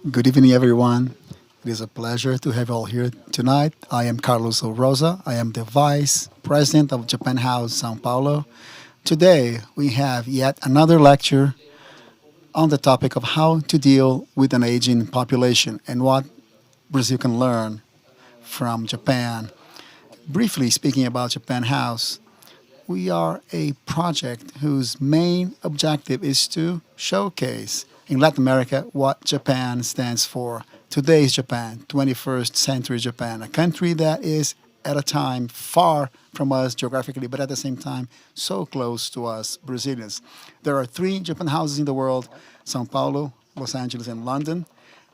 Good evening, everyone. It is a pleasure to have you all here tonight. I am Carlos Rosa. I am the Vice President of Japan House, São Paulo. Today, we have yet another lecture on the topic of how to deal with an aging population and what Brazil can learn from Japan. Briefly speaking about Japan House, we are a project whose main objective is to showcase in Latin America what Japan stands for. Today's Japan, 21st century Japan, a country that is at a time far from us geographically, but at the same time so close to us Brazilians. There are three Japan houses in the world: Sao Paulo, Los Angeles, and London.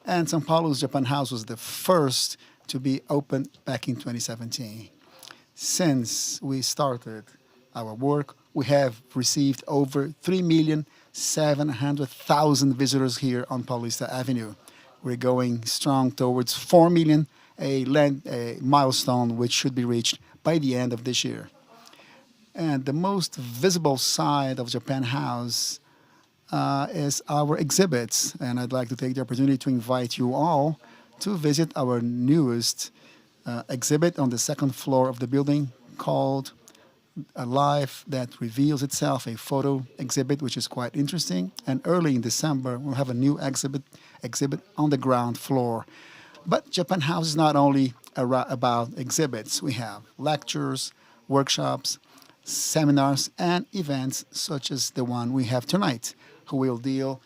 And Sao Paulo's Japan House was the first to be opened back in 2017. Since we started our work, we have received over 3,700,000 visitors here on Paulista Avenue. We're going strong towards 4 million, a milestone which should be reached by the end of this year. And the most visible side of Japan House is our exhibits. And I'd like to take the opportunity to invite you all to visit our newest exhibit on the second floor of the building called A Life That Reveals Itself, a photo exhibit which is quite interesting. And early in December, we'll have a new exhibit on the ground floor. But Japan House is not only about exhibits. We have lectures, workshops, seminars, and events such as the one we have tonight, who will deal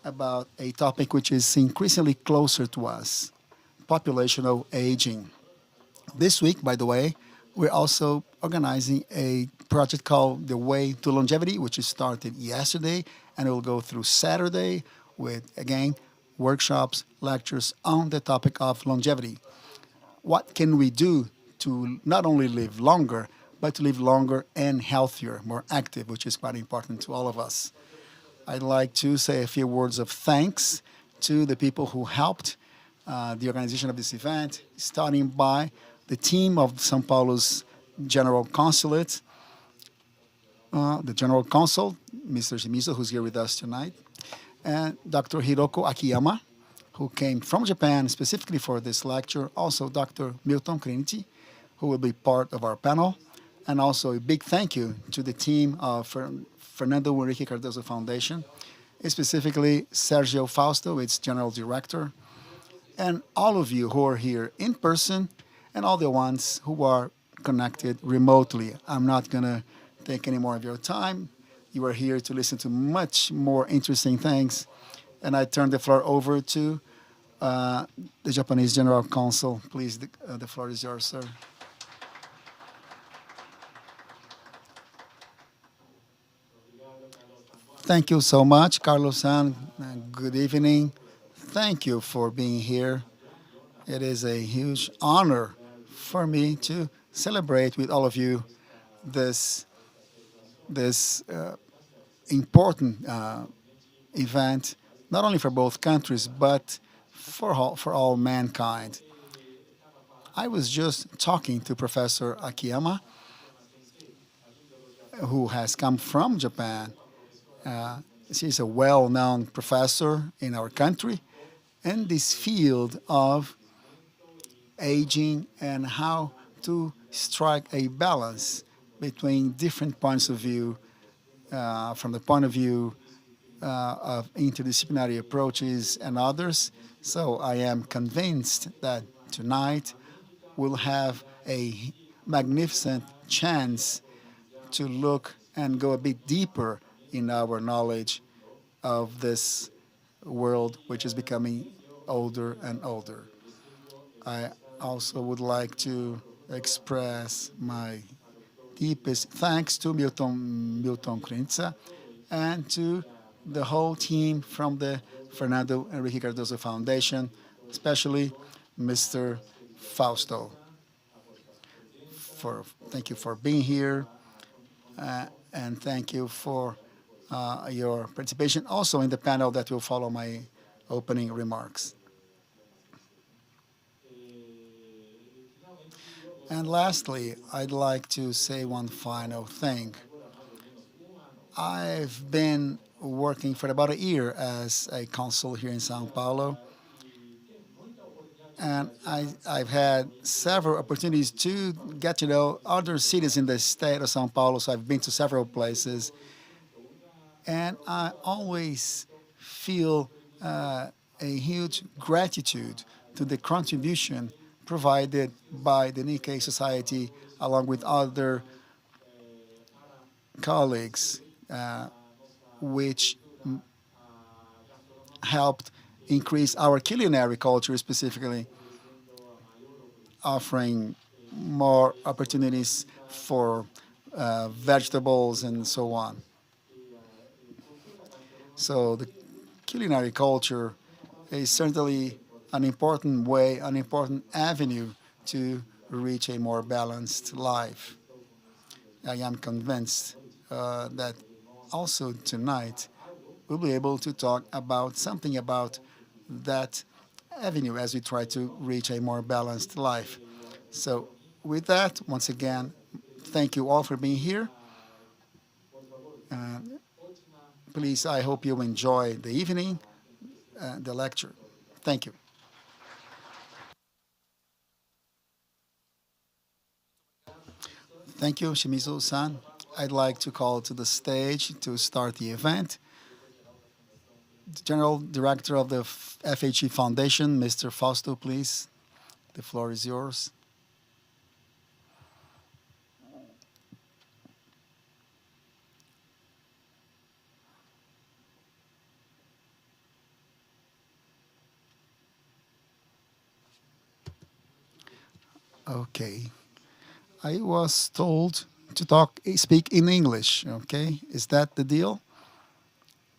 about a topic which is increasingly closer to us: populational aging. This week, by the way, we're also organizing a project called The Way to Longevity, which started yesterday, and it will go through Saturday with, again, workshops, lectures on the topic of longevity. What can we do to not only live longer, but to live longer and healthier, more active, which is quite important to all of us. I'd like to say a few words of thanks to the people who helped the organization of this event, starting by the team of São Paulo's General Consulate, the General Consul, Mr. Shimizu, who's here with us tonight, and Dr. Hiroko Akiyama, who came from Japan specifically for this lecture. Also, Dr. Milton Trinity, who will be part of our panel. And also a big thank you to the team of Fernando Henrique Cardoso Foundation, specifically Sergio Fausto, its General Director, and all of you who are here in person and all the ones who are connected remotely. I'm not going to take any more of your time. You are here to listen to much more interesting things. And I turn the floor over to the Japanese General Consul. Please, the floor is yours, sir. Thank you so much, Carlos-san. Good evening. Thank you for being here. It is a huge honor for me to celebrate with all of you this important event, not only for both countries, but for all mankind. I was just talking to Professor Akiyama, who has come from Japan. She's a well-known professor in our country in this field of aging and how to strike a balance between different points of view from the point of view of interdisciplinary approaches and others. So I am convinced that tonight we'll have a magnificent chance to look and go a bit deeper in our knowledge of this world, which is becoming older and older. I also would like to express my deepest thanks to Milton Krintza and to the whole team from the Fernando Enrique Cardoso Foundation, especially Mr. Fausto. Thank you for being here, and thank you for your participation also in the panel that will follow my opening remarks. And lastly, I'd like to say one final thing. I've been working for about a year as a consul here in Sao Paulo, and I've had several opportunities to get to know other cities in the state of Sao Paulo. So I've been to several places, and I always feel a huge gratitude to the contribution provided by the Nikkei Society along with other colleagues, which helped increase our culinary culture, specifically offering more opportunities for vegetables and so on. So the culinary culture is certainly an important way, an important avenue to reach a more balanced life. I am convinced that also tonight we'll be able to talk about something about that avenue as we try to reach a more balanced life. So, with that, once again, thank you all for being here. Uh, Please, I hope you enjoy the evening, the lecture. Thank you. Thank you, Shimizu-san. I'd like to call to the stage to start the event the General Director of the FHE Foundation, Mr. Fausto, please. The floor is yours. Okay. I was told to speak in English. Okay. Is that the deal?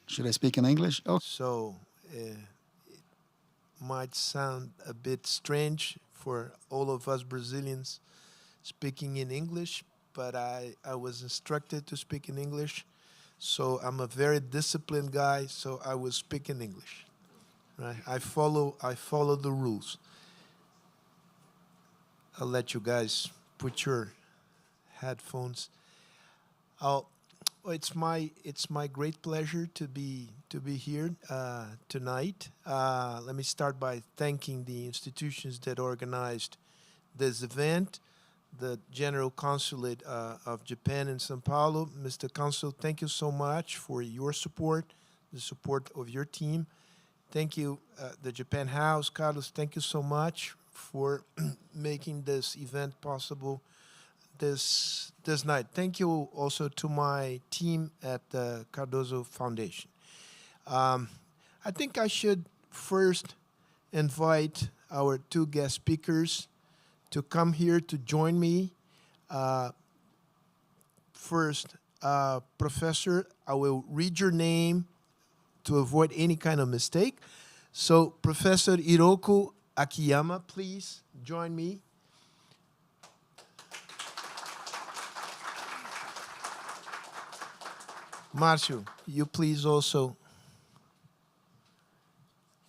Should I speak in English? Oh, So it might sound a bit strange for all of us Brazilians speaking in English, but I was instructed to speak in English. So I'm a very disciplined guy, so I will speak in English. Right? I follow the rules. I'll let you guys put your headphones. I'll it's my great pleasure to be here tonight. Let me start by thanking the institutions that organized this event, the General Consulate of Japan in São Paulo. Mr. Consul, thank you so much for your support, the support of your team. Thank you, the Japan House. Carlos, thank you so much for making this event possible this night. Thank you also to my team at the Cardoso Foundation. I think I should first invite our two guest speakers to come here to join me. First, Professor, I will read your name to avoid any kind of mistake. So, Professor Hiroku Akiyama, please join me. Marcio, you please also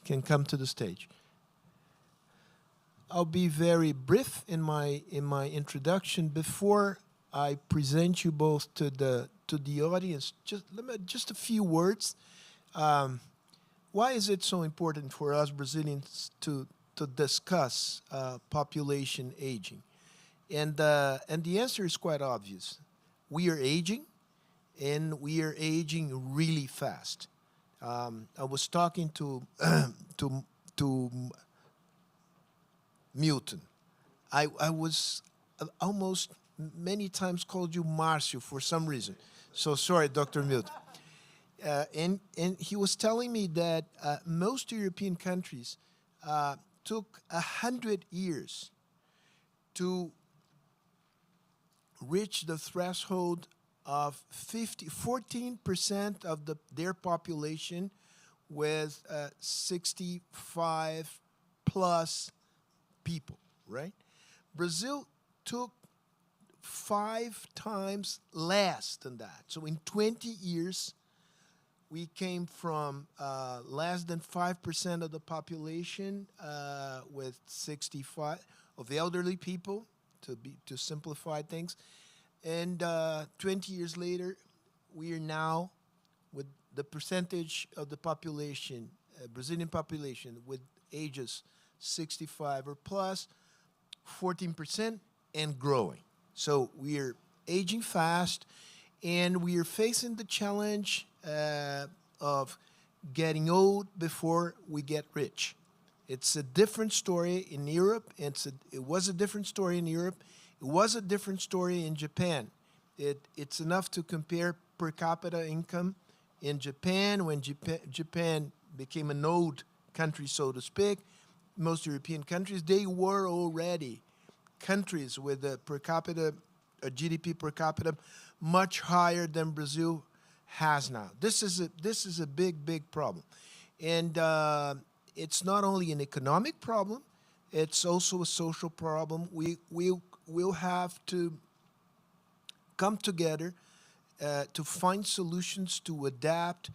can come to the stage. I'll be very brief in my introduction before I present you both to the audience. Just a few words. Why is it so important for us Brazilians to discuss population aging? And the answer is quite obvious. We are aging, and we are aging really fast. I was talking to to Milton. I was almost many times called you Marcio for some reason. So sorry, Dr. Milton. And he was telling me that most European countries took 100 years to reach the threshold of 14% of their population with 65 plus people, right? Brazil took 5 times less than that. So in 20 years, we came from less than 5% of the population with 65 of the elderly people, to simplify things. And 20 years later, we are now with the percentage of the population, Brazilian population, with ages 65 or plus, 14% and growing. So we are aging fast, and we are facing the challenge of getting old before we get rich. It's a different story in Europe. It was a different story in Europe. It was a different story in Japan. It's enough to compare per capita income in Japan. When Japan became an old country, so to speak, most European countries, they were already countries with a GDP per capita much higher than Brazil has now. This is a big problem, and it's not only an economic problem; it's also a social problem. We'll have to come together to find solutions to adapt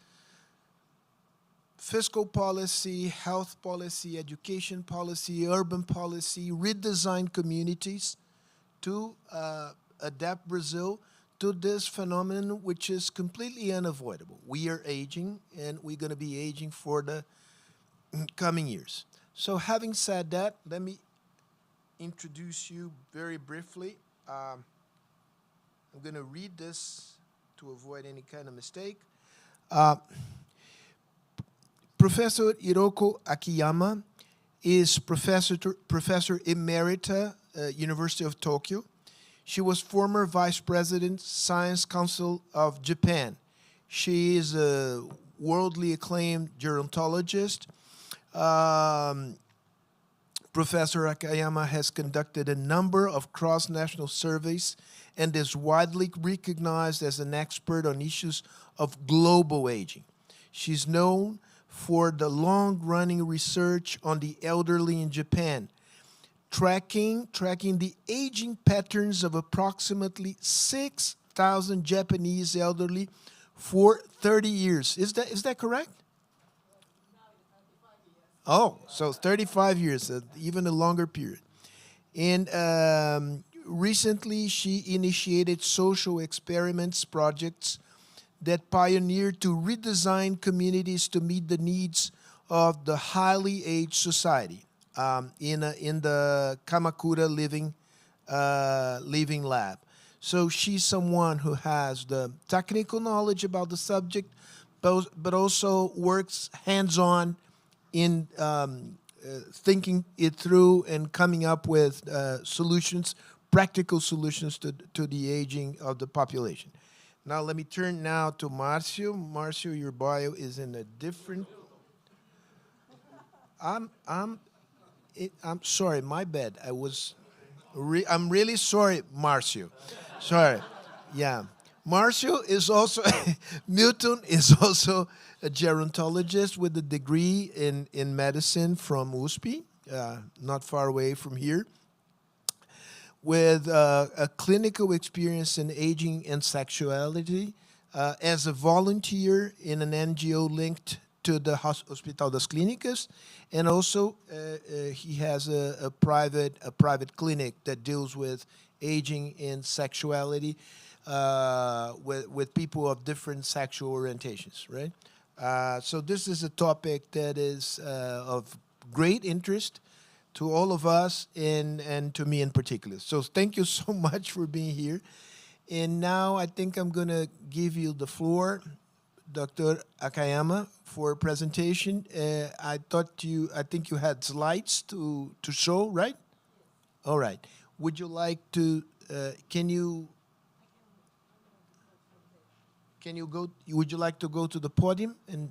fiscal policy, health policy, education policy, urban policy, redesign communities to adapt Brazil to this phenomenon, which is completely unavoidable. We are aging, and we're going to be aging for the coming years. So having said that, let me introduce you very briefly. I'm going to read this to avoid any kind of mistake. Professor Hiroko Akiyama is Professor Emerita, University of Tokyo. She was former Vice President, Science Council of Japan. She is a worldly acclaimed gerontologist. Professor Akiyama has conducted a number of cross-national surveys and is widely recognized as an expert on issues of global aging. She's known for the long-running research on the elderly in Japan, tracking the aging patterns of approximately 6,000 Japanese elderly for 30 years. Is that correct? Oh, so 35 years, even a longer period. And recently, she initiated social experiments projects that pioneered to redesign communities to meet the needs of the highly aged society in the Kamakura living lab. So she's someone who has the technical knowledge about the subject, but also works hands-on in thinking it through and coming up with solutions, practical solutions to the aging of the population. Now let me turn now to Marcio. Marcio, your bio is in a different. I'm sorry, my bad. I'm really sorry, Marcio. Sorry. Yeah. Marcio is also, Milton is also a gerontologist with a degree in medicine from USP, not far away from here, with a clinical experience in aging and sexuality as a volunteer in an NGO linked to the Hospital das Clínicas, and also he has a private clinic that deals with aging and sexuality with people of different sexual orientations, right? So this is a topic that is of great interest to all of us and to me in particular. So thank you so much for being here. And now I think I'm going to give you the floor, Dr. Akayama, for a presentation. I think you had slides to show, right? All right. Would you like to, would you like to go to the podium and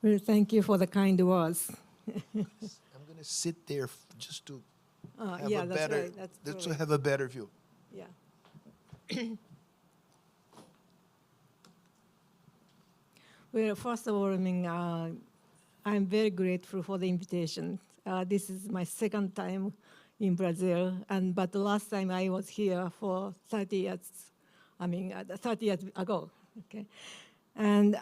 Well, thank you for the kind words. I'm going to sit there just to have Yeah, a that's better, right. That's just to correct. have a better view. Yeah. Well, first of all, I'm very grateful for the invitation. This is my second time in Brazil, but the last time I was here for 30 years, 30 years ago. Okay, and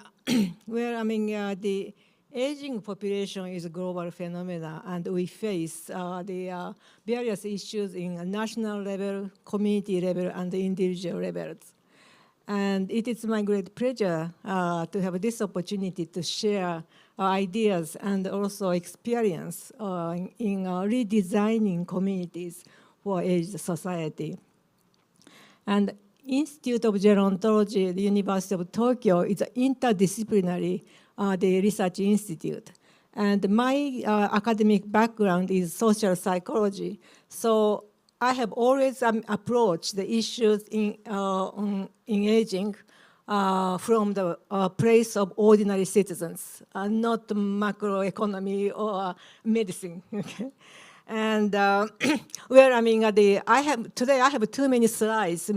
the aging population is a global phenomenon, and we face the various issues in a national level, community level, and individual levels. And it is my great pleasure to have this opportunity to share ideas and also experience in redesigning communities for aged society. And Institute of Gerontology, the University of Tokyo, is an interdisciplinary the research institute. And my academic background is social psychology. So I have always approached the issues in aging from the place of ordinary citizens, not macroeconomy or medicine. Okay? And today I have too many slides.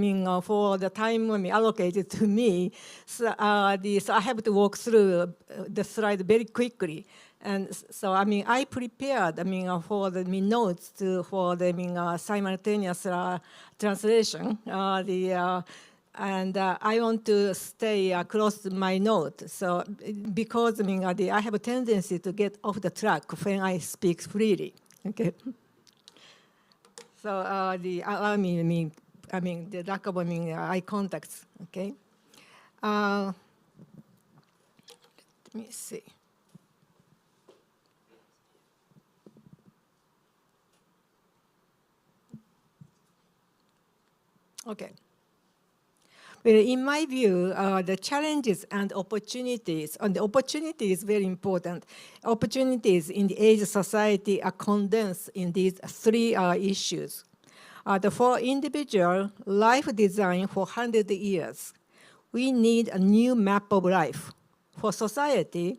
For the time allocated to me, so I have to walk through the slide very quickly. And so I prepared for the notes for the simultaneous translation. And I want to stay close to my note. So because I have a tendency to get off the track when I speak freely. Okay. So the lack of eye contacts. Okay. Let me see. Okay. Well, in my view, the challenges and the opportunity is very important. Opportunities in the aged society are condensed in these three issues. For individual life design for 100 years, we need a new map of life. For society,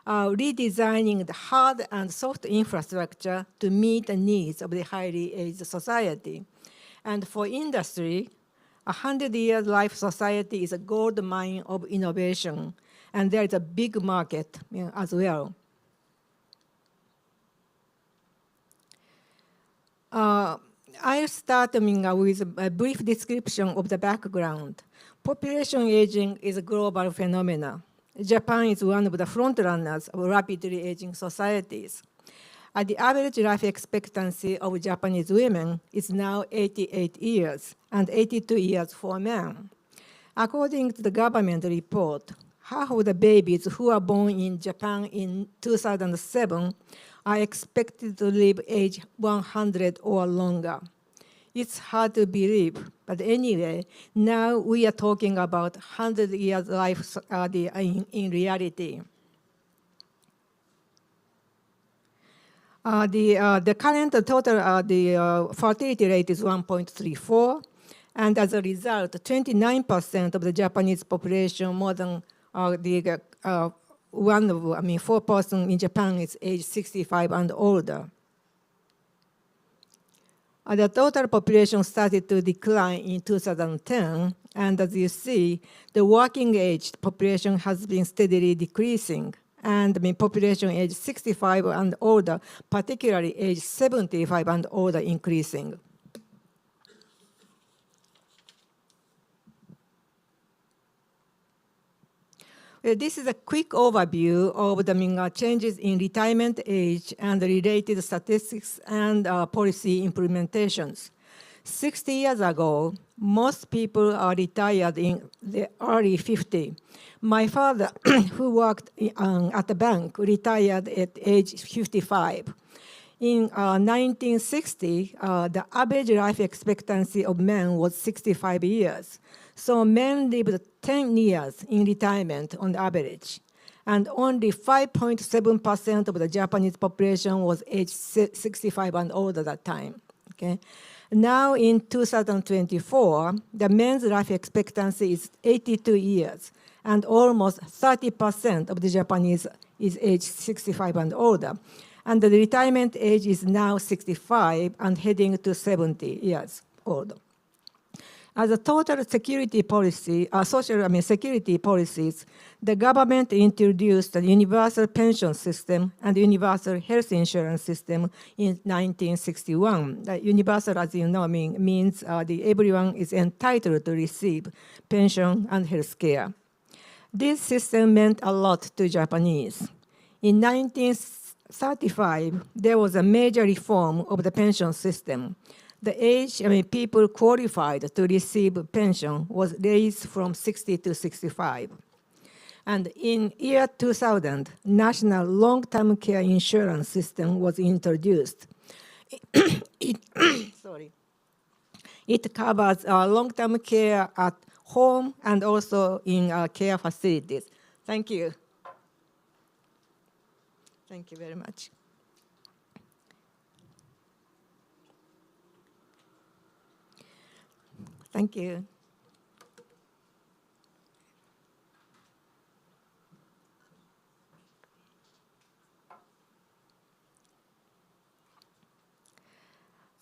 redesigning the hard and soft infrastructure to meet the needs of the highly aged society. And for industry, 100-year life society is a gold mine of innovation, and there is a big market as well. I'll start with a brief description of the background. Population aging is a global phenomenon. Japan is one of the frontrunners of rapidly aging societies. The average life expectancy of Japanese women is now 88 years and 82 years for men. According to the government report, half of the babies who are born in Japan in 2007 are expected to live age 100 or longer. It's hard to believe, but anyway, now we are talking about 100 years life in reality. The current total fertility rate is 1.34, and as a result, 29% of the Japanese population, more than 4 persons in Japan is age 65 and older. The total population started to decline in 2010, and as you see, the working age population has been steadily decreasing. And population age 65 and older, particularly age 75 and older, increasing. Well, this is a quick overview of the changes in retirement age and related statistics and policy implementations. 60 years ago, most people are retired in the early 50s. My father, who worked at the bank, retired at age 55. In 1960, the average life expectancy of men was 65 years. So men lived 10 years in retirement on average. And only 5.7% of the Japanese population was age 65 and older at that time. Okay? Now in 2024, the men's life expectancy is 82 years, and almost 30% of the Japanese is age 65 and older. And the retirement age is now 65 and heading to 70 years old. As a total security policy, security policies, the government introduced the universal pension system and universal health insurance system in 1961. The universal, as you know, means everyone is entitled to receive pension and health care. This system meant a lot to Japanese. In 1935, there was a major reform of the pension system. The age people qualified to receive pension was raised from 60 to 65. And in year 2000, National Long-Term Care Insurance System was introduced. It covers long-term care at home and also in care facilities. Thank you. Thank you very much. Thank you.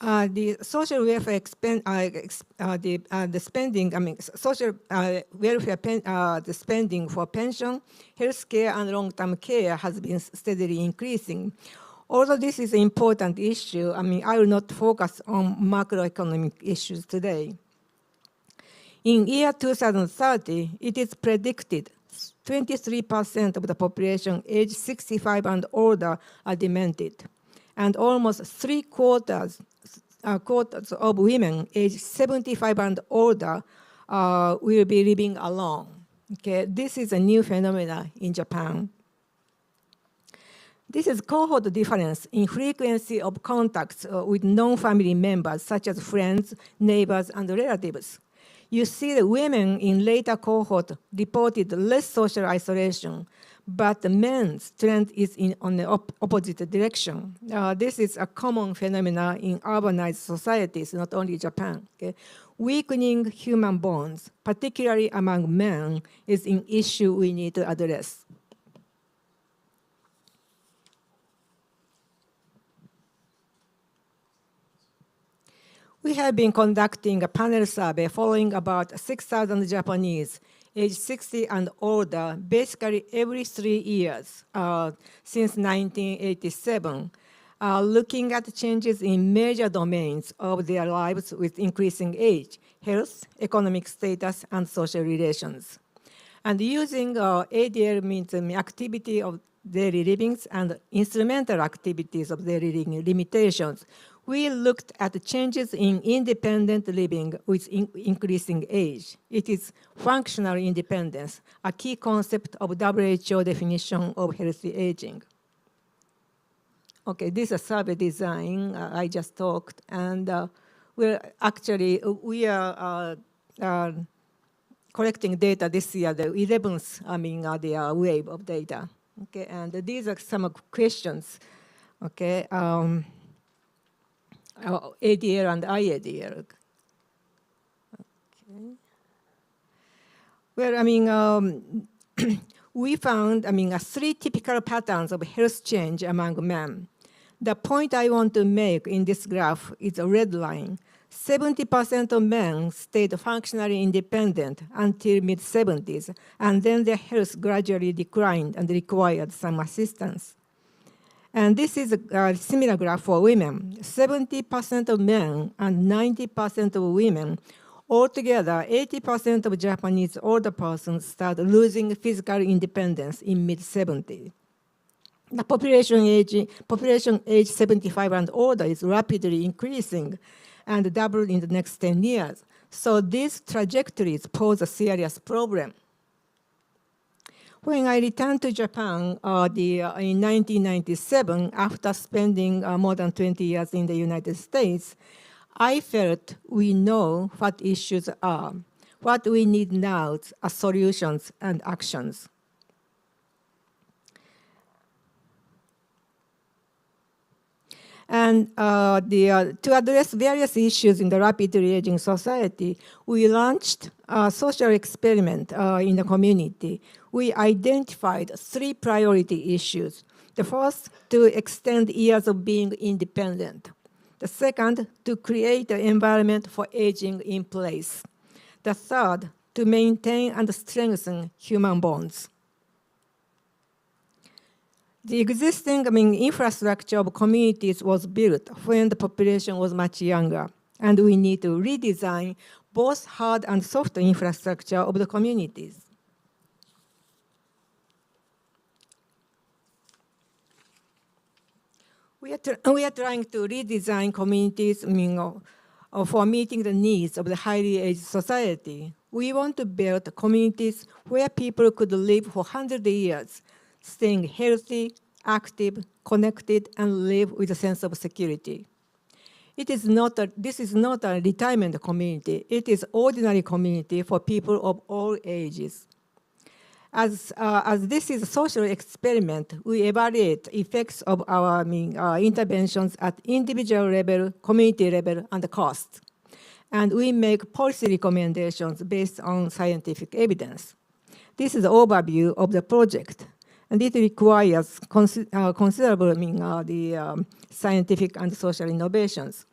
The social welfare the spending, social welfare the spending for pension, health care, and long-term care has been steadily increasing. Although this is an important issue, I will not focus on macroeconomic issues today. In year 2030, it is predicted 23% of the population aged 65 and older are demented, and almost three-quarters of women aged 75 and older will be living alone. Okay, this is a new phenomenon in Japan. This is cohort difference in frequency of contacts with non-family members, such as friends, neighbors, and relatives. You see the women in later cohort reported less social isolation, but the men's trend is on the opposite direction. This is a common phenomenon in urbanized societies, not only Japan. Okay? Weakening human bonds, particularly among men, is an issue we need to address. We have been conducting a panel survey following about 6,000 Japanese aged 60 and older, basically every 3 years since 1987, looking at changes in major domains of their lives with increasing age, health, economic status, and social relations. And using ADL means activity of daily livings and instrumental activities of daily living limitations. We looked at the changes in independent living with increasing age. It is functional independence, a key concept of WHO definition of healthy aging. Okay, this is a survey design I just talked, and we are collecting data this year, the 11th, the wave of data. Okay, and these are some questions. Okay. ADL and IADL. Okay. Well, we found, three typical patterns of health change among men. The point I want to make in this graph is a red line. 70% of men stayed functionally independent until mid-70s, and then their health gradually declined and required some assistance. And this is a similar graph for women. 70% of men and 90% of women. Altogether, 80% of Japanese older persons start losing physical independence in mid-70s. The population age 75 and older is rapidly increasing. and double in the next 10 years. So these trajectories pose a serious problem. When I returned to Japan in 1997, after spending more than 20 years in the United States, I felt we know what issues are. What we need now are solutions and actions. And to address various issues in the rapidly aging society, we launched a social experiment in the community. We identified 3 priority issues. The first, to extend years of being independent. The second, to create an environment for aging in place. The third, to maintain and strengthen human bonds. The existing infrastructure of communities was built when the population was much younger, and we need to redesign both hard and soft infrastructure of the communities. We are trying to redesign communities for meeting the needs of the highly aged society. We want to build communities where people could live for 100 years, staying healthy, active, connected, and live with a sense of security. This is not a retirement community. It is ordinary community for people of all ages. As this is a social experiment, we evaluate effects of our interventions at individual level, community level, and the cost. And we make policy recommendations based on scientific evidence. This is the overview of the project. And it requires considerable scientific and social innovations.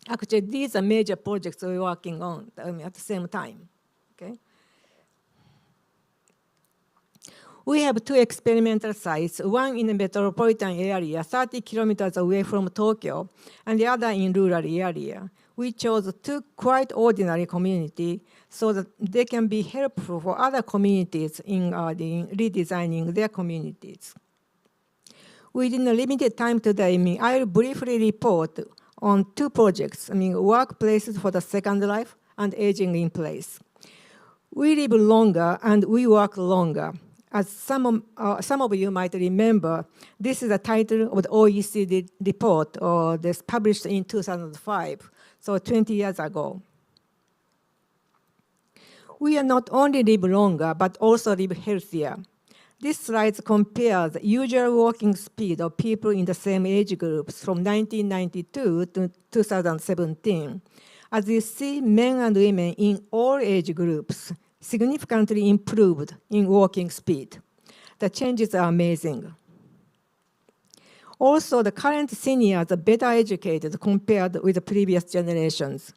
Actually, these are major projects we're working on at the same time. Okay? We have 2 experimental sites, one in the metropolitan area, 30 kilometers away from Tokyo, and the other in rural area. We chose 2 quite ordinary communities so that they can be helpful for other communities in redesigning their communities. Within a limited time today, I'll briefly report on 2 projects, workplaces for the second life and aging in place. We live longer and we work longer. As some of you might remember, this is the title of the OECD report that's published in 2005, so 20 years ago. We are not only live longer, but also live healthier. This slide compares the usual walking speed of people in the same age groups from 1992 to 2017. As you see, men and women in all age groups significantly improved in walking speed. The changes are amazing. Also, the current seniors are better educated compared with the previous generations.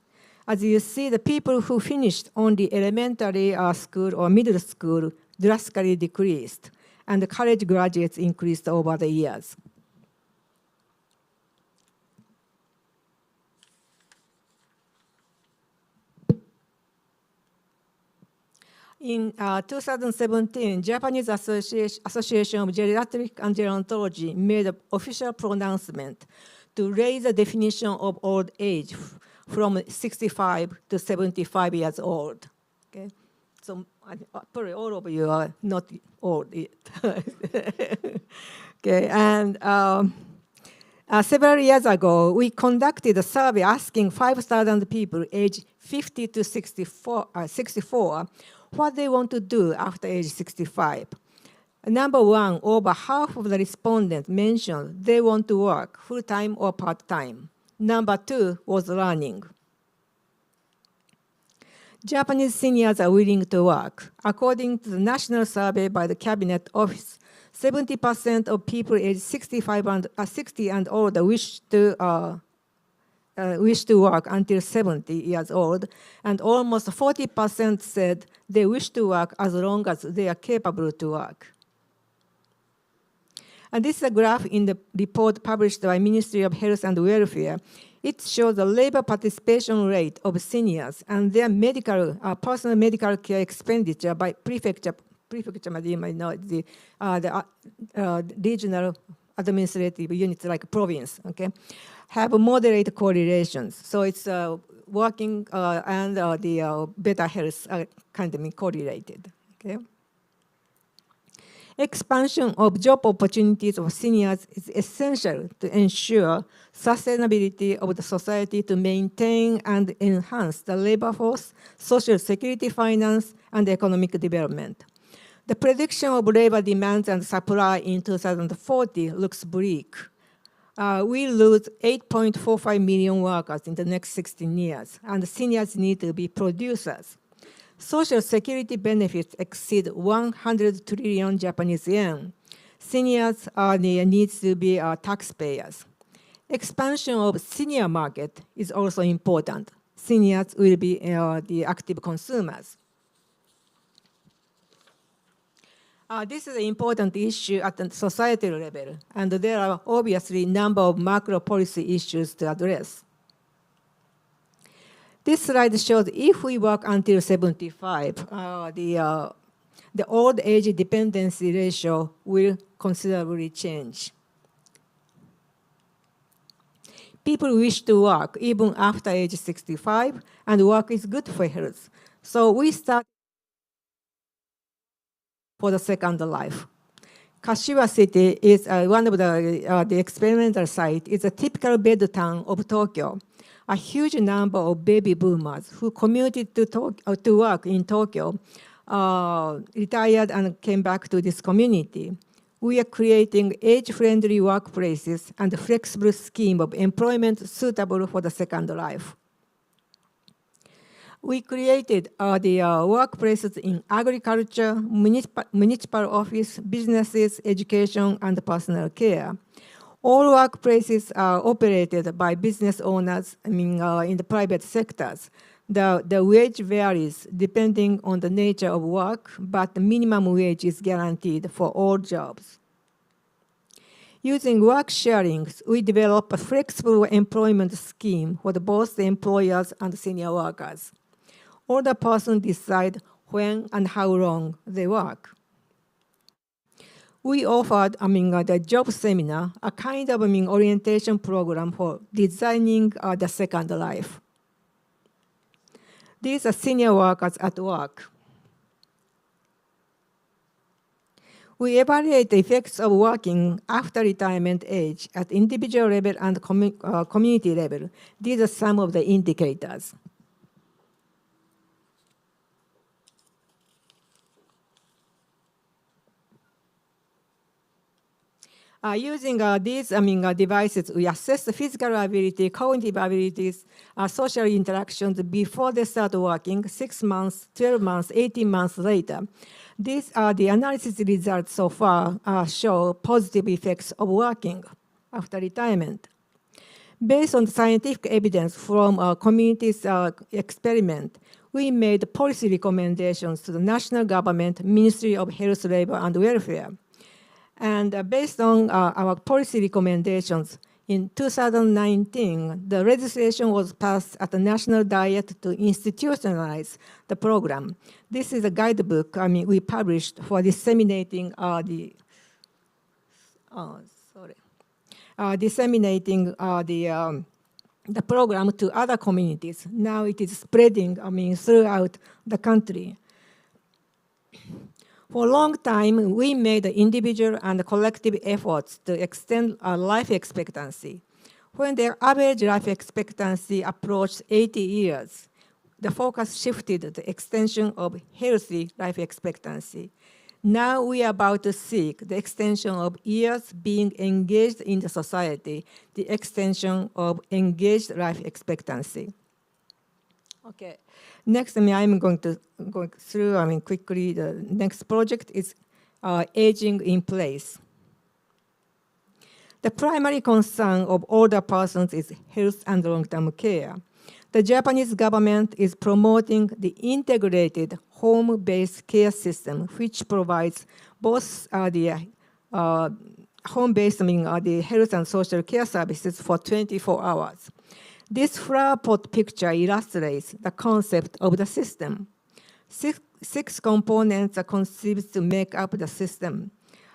As you see, the people who finished only elementary school or middle school drastically decreased, and the college graduates increased over the years. In 2017, Japanese Association of Geriatric and Gerontology made an official pronouncement to raise the definition of old age from 65 to 75 years old. Okay, so probably all of you are not old yet. Okay, and several years ago, we conducted a survey asking 5,000 people aged 50 to 64 what they want to do after age 65. Number 1, over half of the respondents mentioned they want to work full-time or part-time. Number 2 was learning. Japanese seniors are willing to work. According to the national survey by the Cabinet Office, 70% of people aged 60 and older wish to work until 70 years old, and almost 40% said they wish to work as long as they are capable to work. And this is a graph in the report published by Ministry of Health and Welfare. It shows the labor participation rate of seniors and their personal medical care expenditure by prefecture, you might know, the regional administrative units like province, okay, have moderate correlations. So it's working and the better health are kind of correlated, okay. Expansion of job opportunities of seniors is essential to ensure sustainability of the society to maintain and enhance the labor force, social security finance, and economic development. The prediction of labor demands and supply in 2040 looks bleak. We lose 8.45 million workers in the next 16 years, and seniors need to be producers. Social security benefits exceed 100 trillion Japanese yen. Seniors need to be taxpayers. Expansion of senior market is also important. Seniors will be the active consumers. This is an important issue at the societal level, and there are obviously a number of macro policy issues to address. This slide shows if we work until 75, the old age dependency ratio will considerably change. People wish to work even after age 65, and work is good for health. So we start for the second life. Kashiwa City is one of the experimental sites. It's a typical bed town of Tokyo. A huge number of baby boomers who commuted to work in Tokyo retired and came back to this community. We are creating age-friendly workplaces and a flexible scheme of employment suitable for the second life. We created the workplaces in agriculture, municipal office, businesses, education, and personal care. All workplaces are operated by business owners, in the private sectors. The wage varies depending on the nature of work, but the minimum wage is guaranteed for all jobs. Using work sharings, we develop a flexible employment scheme for both the employers and senior workers. All the persons decide when and how long they work. We offered, the job seminar, a kind of orientation program for designing the second life. These are senior workers at work. We evaluate the effects of working after retirement age at individual level and community level. These are some of the indicators. Using these devices, we assess the physical ability, cognitive abilities, social interactions before they start working, 6 months, 12 months, 18 months later. These are the analysis results so far show positive effects of working after retirement. Based on the scientific evidence from communities' experiment, we made policy recommendations to the national government, Ministry of Health, Labor, and Welfare. And based on our policy recommendations, in 2019, the legislation was passed at the National Diet to institutionalize the program. This is a guidebook we published for disseminating the program to other communities. Now it is spreading throughout the country. For a long time, we made individual and collective efforts to extend our life expectancy. When their average life expectancy approached 80 years, the focus shifted to the extension of healthy life expectancy. Now we are about to seek the extension of years being engaged in the society, the extension of engaged life expectancy. Okay. Next, I'm going to go through quickly. The next project is aging in place. The primary concern of older persons is health and long-term care. The Japanese government is promoting the integrated home-based care system, which provides both the home-based, the health and social care services for 24 hours. This flower pot picture illustrates the concept of the system. Six components are conceived to make up the system.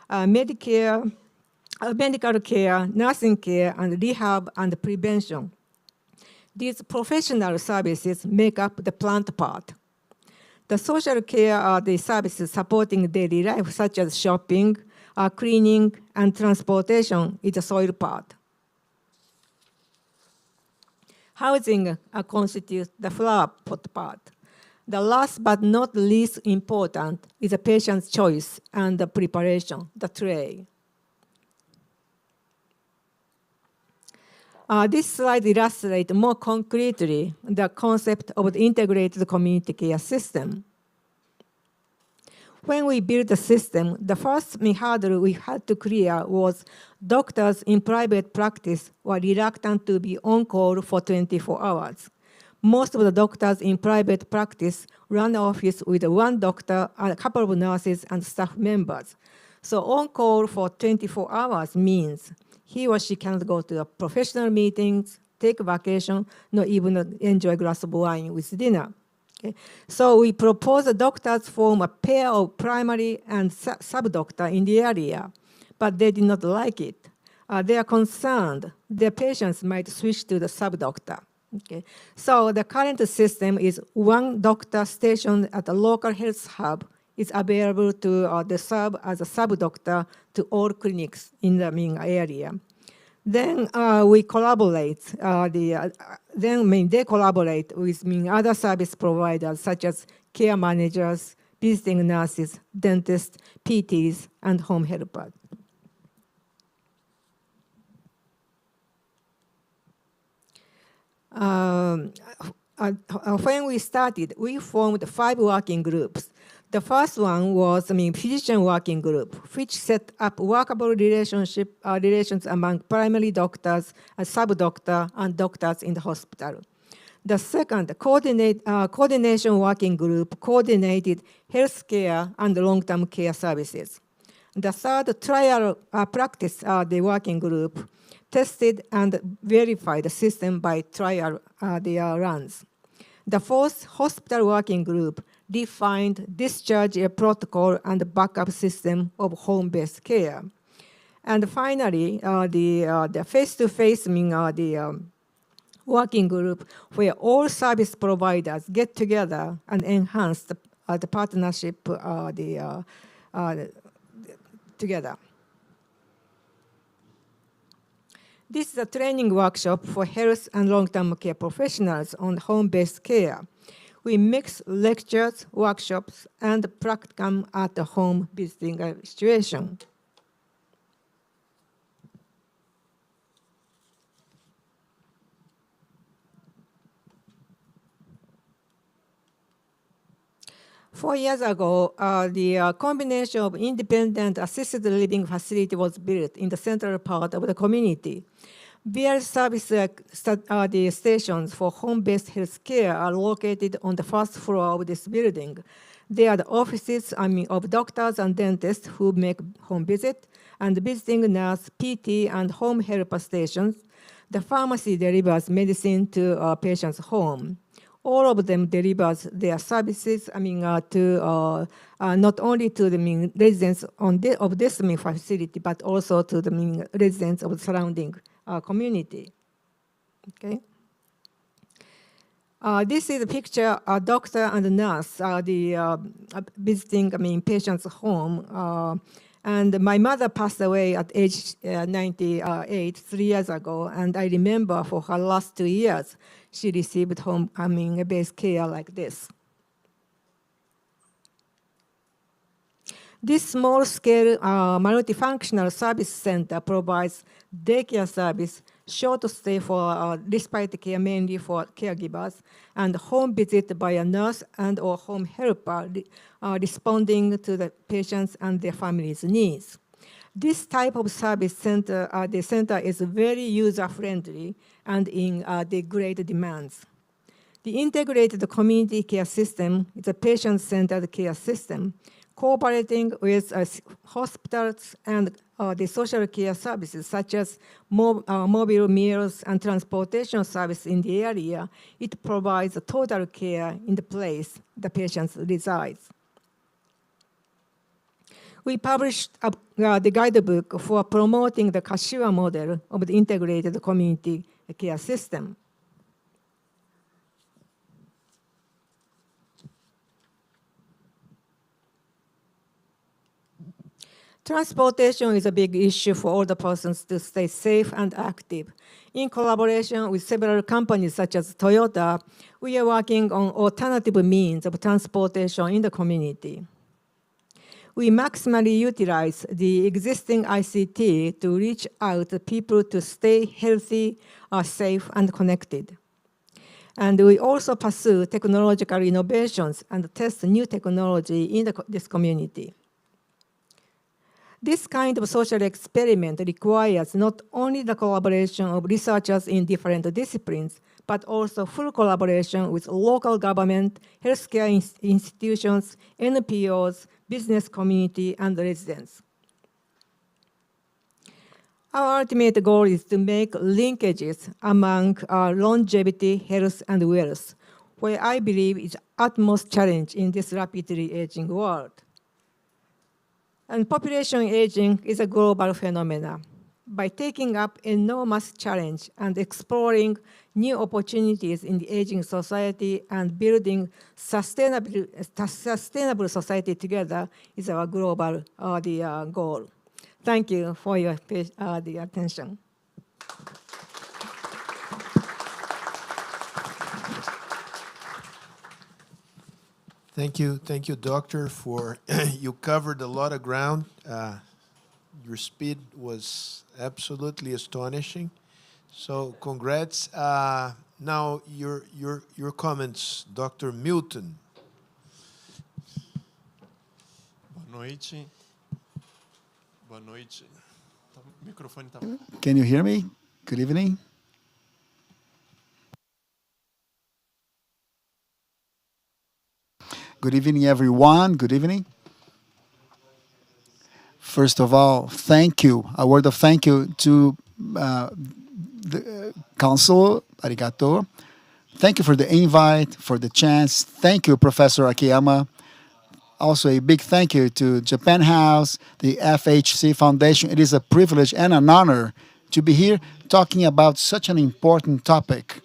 Medicare, medical care, nursing care, and rehab and prevention. These professional services make up the plant part. The social care are the services supporting daily life, such as shopping, cleaning, and transportation is the soil part. Housing constitutes the flower pot part. The last but not least important is the patient's choice and the preparation, the tray. This slide illustrates more concretely the concept of the integrated community care system. When we built the system, the first main hurdle we had to clear was doctors in private practice were reluctant to be on call for 24 hours. Most of the doctors in private practice run an office with one doctor, a couple of nurses, and staff members. So on call for 24 hours means he or she cannot go to professional meetings, take vacation, not even enjoy a glass of wine with dinner. Okay? So we propose the doctors form a pair of primary and sub-doctor in the area, but they did not like it. They are concerned their patients might switch to the sub-doctor. Okay. So the current system is one doctor stationed at a local health hub is available to serve as a sub-doctor to all clinics in the main area. Then we collaborate. They collaborate with other service providers such as care managers, visiting nurses, dentists, PTs, and home helpers. When we started, we formed 5 working groups. The first one was physician working group, which set up workable relations among primary doctors, a sub-doctor, and doctors in the hospital. The second, coordination working group coordinated healthcare and long-term care services. The third, trial practice, the working group, tested and verified the system by trial runs. The fourth, hospital working group, defined discharge protocol and backup system of home-based care. And finally, the face-to-face working group where all service providers get together and enhance the partnership together. This is a training workshop for health and long-term care professionals on home-based care. We mix lectures, workshops, and practicum at the home visiting situation. Four years ago, the combination of independent assisted living facility was built in the central part of the community. Various service the stations for home-based health care are located on the first floor of this building. They are the offices of doctors and dentists who make home visit, and visiting nurse, PT, and home helper stations. The pharmacy delivers medicine to a patient's home. All of them delivers their services to not only to the residents of this facility, but also to the residents of the surrounding community. Okay. This is a picture of doctor and nurse visiting patient's home. And my mother passed away at age 98 3 years ago, and I remember for her last 2 years, she received home-based care like this. This small-scale multifunctional service center provides daycare service, short stay for respite care mainly for caregivers, and home visit by a nurse and or home helper responding to the patients and their families' needs. This type of service center, the center is very user-friendly and in the great demands. The integrated community care system is a patient-centered care system cooperating with hospitals and the social care services such as mobile meals and transportation service in the area. It provides total care in the place the patient resides. We published the guidebook for promoting the Kashiwa model of the integrated community care system. Transportation is a big issue for older persons to stay safe and active. In collaboration with several companies such as Toyota, we are working on alternative means of transportation in the community. We maximally utilize the existing ICT to reach out to people to stay healthy, safe, and connected. And we also pursue technological innovations and test new technology in this community. This kind of social experiment requires not only the collaboration of researchers in different disciplines, but also full collaboration with local government, healthcare institutions, NPOs, business community, and residents. Our ultimate goal is to make linkages among longevity, health, and wealth, where I believe is utmost challenge in this rapidly aging world. And population aging is a global phenomenon. By taking up enormous challenge and exploring new opportunities in the aging society and building sustainable society together is our global goal. Thank you for your the attention. Thank you, Doctor, for you covered a lot of ground. Your speed was absolutely astonishing. So, congrats. Now, your comments, Dr. Milton. Boa noite. Boa noite. O microfone está. Can you hear me? Good evening. Good evening, everyone. Good evening. First of all, thank you. A word of thank you to the council. Arigato. Thank you for the invite, for the chance. Thank you, Professor Akiyama. Also, a big thank you to Japan House, the FHC Foundation. It is a privilege and an honor to be here talking about such an important topic.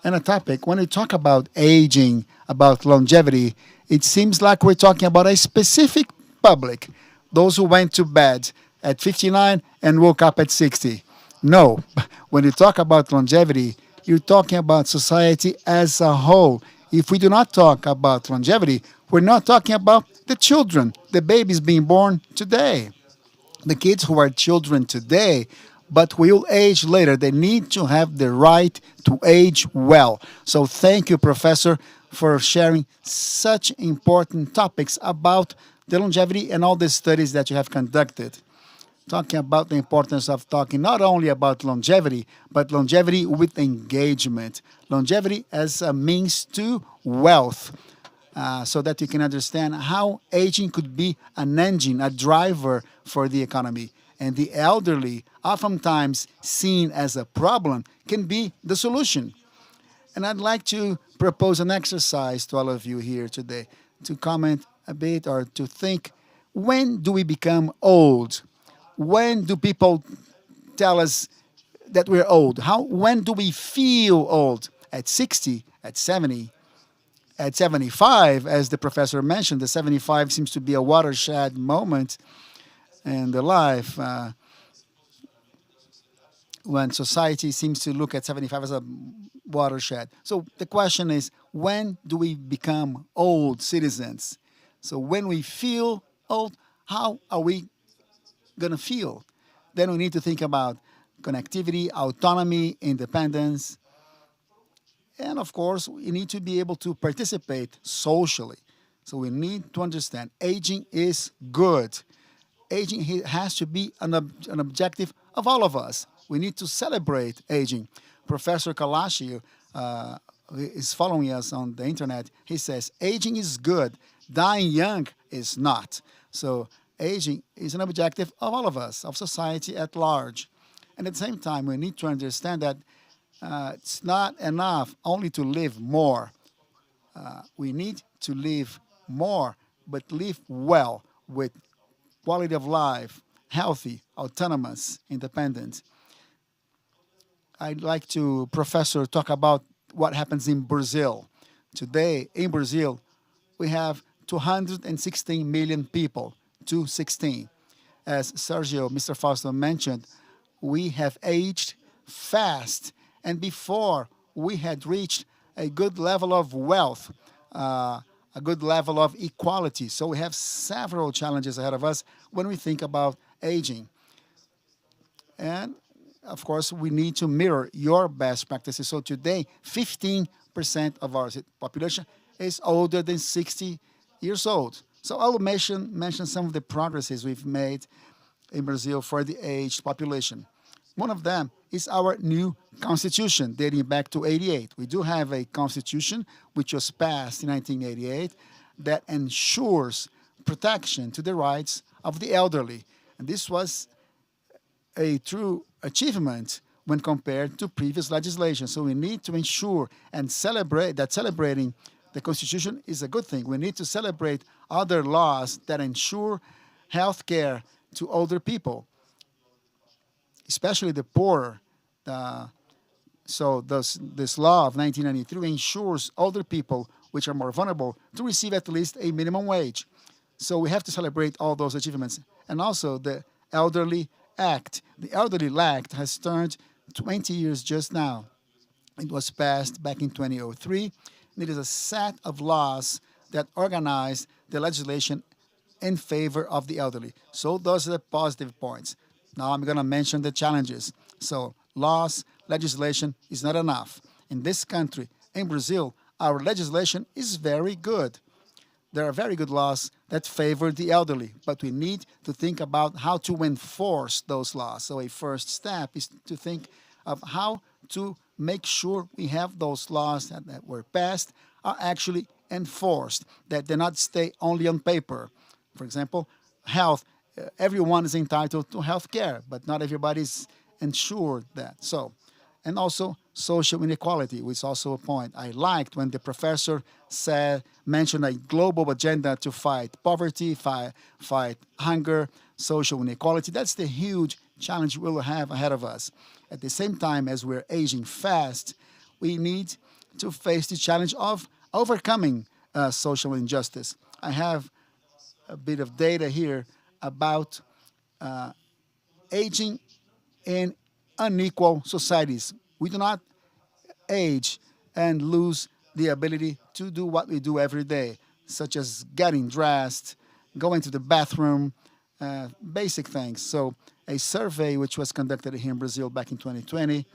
And a topic, when we talk about aging, about longevity, it seems like we're talking about a specific public, those who went to bed at 59 and woke up at 60. No, when you talk about longevity, you're talking about society as a whole. If we do not talk about longevity, we're not talking about the children, the babies being born today. The kids who are children today, but will age later. They need to have the right to age well. So thank you, Professor, for sharing such important topics about the longevity and all the studies that you have conducted. Talking about the importance of talking not only about longevity, but longevity with engagement. Longevity as a means to wealth. So that you can understand how aging could be an engine, a driver for the economy. And the elderly, oftentimes seen as a problem, can be the solution. And I'd like to propose an exercise to all of you here today to comment a bit or to think, when do we become old? When do people tell us that we're old? When do we feel old? At 60, at 70, at 75, as the professor mentioned, the 75 seems to be a watershed moment in the life when society seems to look at 75 as a watershed. So the question is, when do we become old citizens? So when we feel old, how are we going to feel? Then we need to think about connectivity, autonomy, independence. And of course, we need to be able to participate socially. So we need to understand aging is good. Aging has to be an objective of all of us. We need to celebrate aging. Professor Kalashi is following us on the internet. He says, aging is good. Dying young is not. So aging is an objective of all of us, of society at large. And at the same time, we need to understand that it's not enough only to live more. We need to live more, but live well with quality of life, healthy, autonomous, independent. I'd like to, Professor, talk about what happens in Brazil. Today, in Brazil, we have 216 million people, 216. As Sergio, Mr. Fausto mentioned, we have aged fast, and before we had reached a good level of wealth, a good level of equality. So we have several challenges ahead of us when we think about aging. And of course, we need to mirror your best practices. So today, 15% of our population is older than 60 years old. So I'll mention some of the progresses we've made in Brazil for the aged population. One of them is our new constitution dating back to 88. We do have a constitution which was passed in 1988 that ensures protection to the rights of the elderly. And this was a true achievement when compared to previous legislation. So we need to ensure and celebrate that celebrating the Constitution is a good thing. We need to celebrate other laws that ensure health care to older people, especially the poor. So this law of 1993 ensures older people, which are more vulnerable, to receive at least a minimum wage. So we have to celebrate all those achievements. And also the Elderly Act. The Elderly Act has turned 20 years just now. It was passed back in 2003. And it is a set of laws that organize the legislation in favor of the elderly. So those are the positive points. Now I'm going to mention the challenges. So laws, legislation is not enough. In this country, in Brazil, our legislation is very good. There are very good laws that favor the elderly, but we need to think about how to enforce those laws. So a first step is to think of how to make sure we have those laws that were passed are actually enforced, that they not stay only on paper. For example, health. Everyone is entitled to health care, but not everybody's ensured that. So, and also social inequality, which is also a point. I liked when the professor mentioned a global agenda to fight poverty, fight hunger, social inequality. That's the huge challenge we'll have ahead of us. At the same time as we're aging fast, we need to face the challenge of overcoming social injustice. I have a bit of data here about aging in unequal societies. We do not age and lose the ability to do what we do every day, such as getting dressed, going to the bathroom, basic things. So a survey which was conducted here in Brazil back in 2020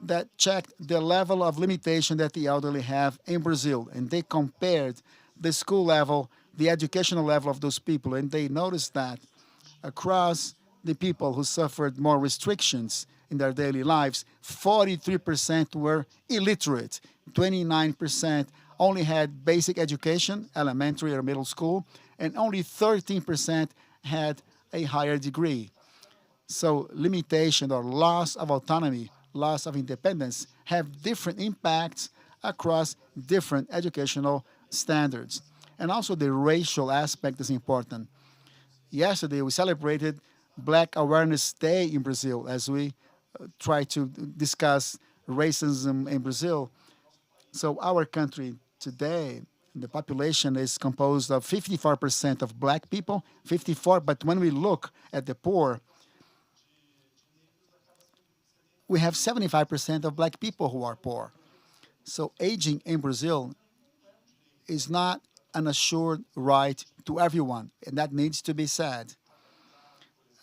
that checked the level of limitation that the elderly have in Brazil. And they compared the school level, the educational level of those people, and they noticed that across the people who suffered more restrictions in their daily lives, 43% were illiterate, 29% only had basic education, elementary or middle school, and only 13% had a higher degree. So limitation or loss of autonomy, loss of independence have different impacts across different educational standards. And also the racial aspect is important. Yesterday we celebrated Black Awareness Day in Brazil as we try to discuss racism in Brazil. So our country today, the population is composed of 54% of black people, 54, but when we look at the poor, we have 75% of black people who are poor. So aging in Brazil is not an assured right to everyone, and that needs to be said.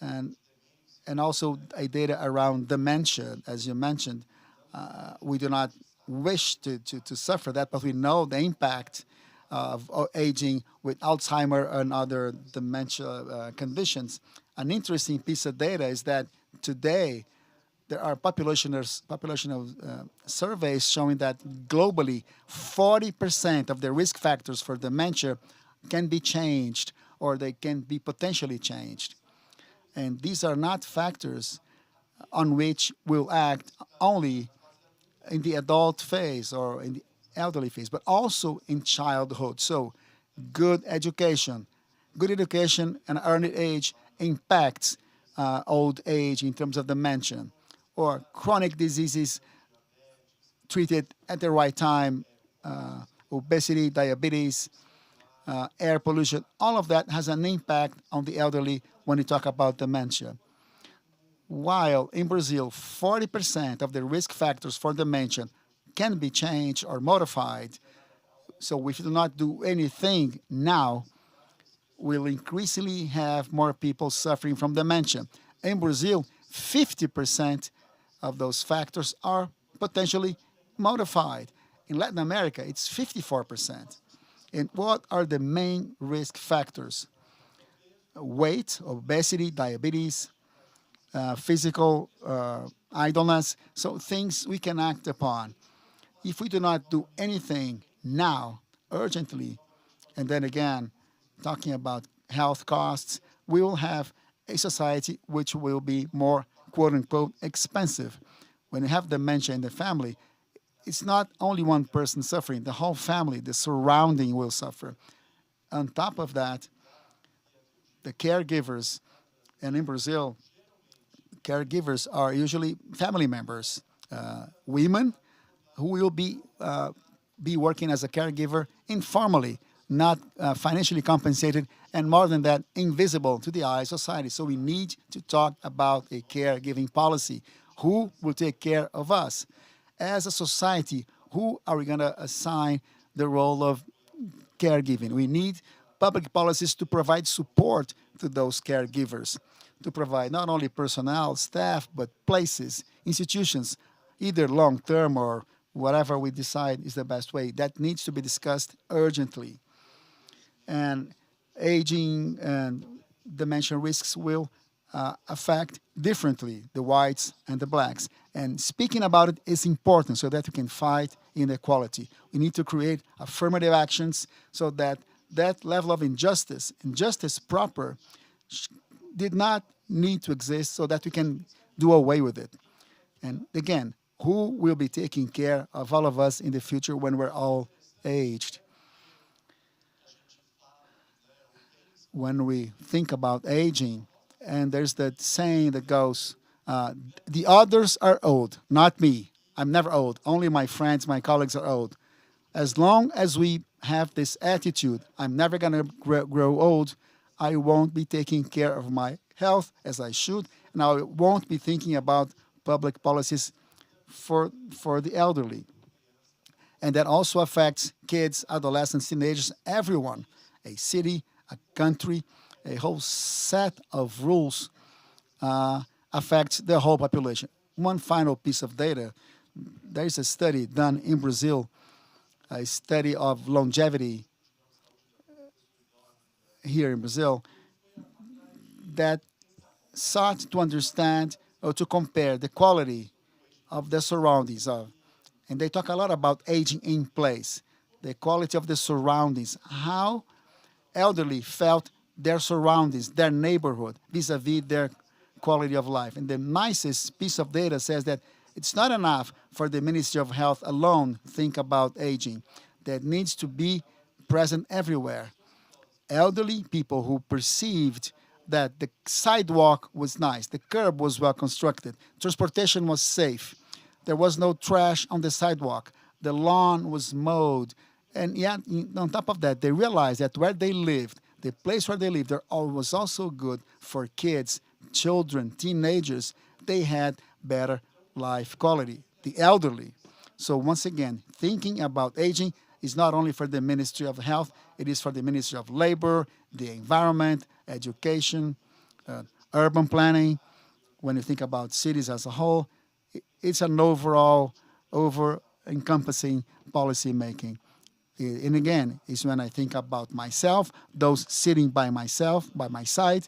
And also a data around dementia, as you mentioned. We do not wish to suffer that, but we know the impact of aging with Alzheimer and other dementia conditions. An interesting piece of data is that today there are populational surveys showing that globally 40% of the risk factors for dementia can be changed or they can be potentially changed. And these are not factors on which we'll act only in the adult phase or in the elderly phase, but also in childhood. So good education, good education and early age impacts old age in terms of dementia, or chronic diseases treated at the right time, obesity, diabetes, air pollution, all of that has an impact on the elderly when you talk about dementia. While in Brazil, 40% of the risk factors for dementia can be changed or modified, so if you do not do anything now, we'll increasingly have more people suffering from dementia. In Brazil, 50% of those factors are potentially modified. In Latin America, it's 54%. And what are the main risk factors? Weight, obesity, diabetes, physical idleness, so things we can act upon. If we do not do anything now, urgently, and then again, talking about health costs, we will have a society which will be more quote unquote expensive. When you have dementia in the family, it's not only one person suffering, the whole family, the surrounding will suffer. On top of that, the caregivers, and in Brazil, caregivers are usually family members, women who will be working as a caregiver informally, not financially compensated, and more than that, invisible to the eye of society. So we need to talk about a caregiving policy. Who will take care of us? As a society, who are we going to assign the role of caregiving? We need public policies to provide support to those caregivers, to provide not only personnel, staff, but places, institutions, either long-term or whatever we decide is the best way. That needs to be discussed urgently. And aging and dementia risks will affect differently the whites and the blacks. And speaking about it is important so that we can fight inequality. We need to create affirmative actions so that that level of injustice proper, did not need to exist so that we can do away with it. And again, who will be taking care of all of us in the future when we're all aged? When we think about aging, and there's that saying that goes, the others are old, not me. I'm never old. Only my friends, my colleagues are old. As long as we have this attitude, I'm never going to grow old, I won't be taking care of my health as I should, and I won't be thinking about public policies for the elderly. And that also affects kids, adolescents, teenagers, everyone. A city, a country, a whole set of rules affects the whole population. One final piece of data. There is a study done in Brazil, a study of longevity here in Brazil, that sought to understand or to compare the quality of the surroundings of, and they talk a lot about aging in place, the quality of the surroundings, how elderly felt their surroundings, their neighborhood, vis-a-vis their quality of life. And the nicest piece of data says that it's not enough for the Ministry of Health alone think about aging. That needs to be present everywhere. Elderly people who perceived that the sidewalk was nice, the curb was well constructed, transportation was safe, there was no trash on the sidewalk, the lawn was mowed, and yet on top of that, they realized that where they lived, the place where they lived, was also good for kids, children, teenagers. They had better life quality, the elderly. So once again, thinking about aging is not only for the Ministry of Health, it is for the Ministry of Labor, the environment, education, urban planning. When you think about cities as a whole, it's an overall, over-encompassing policy making. And again, it's when I think about myself, those sitting by myself, by my side,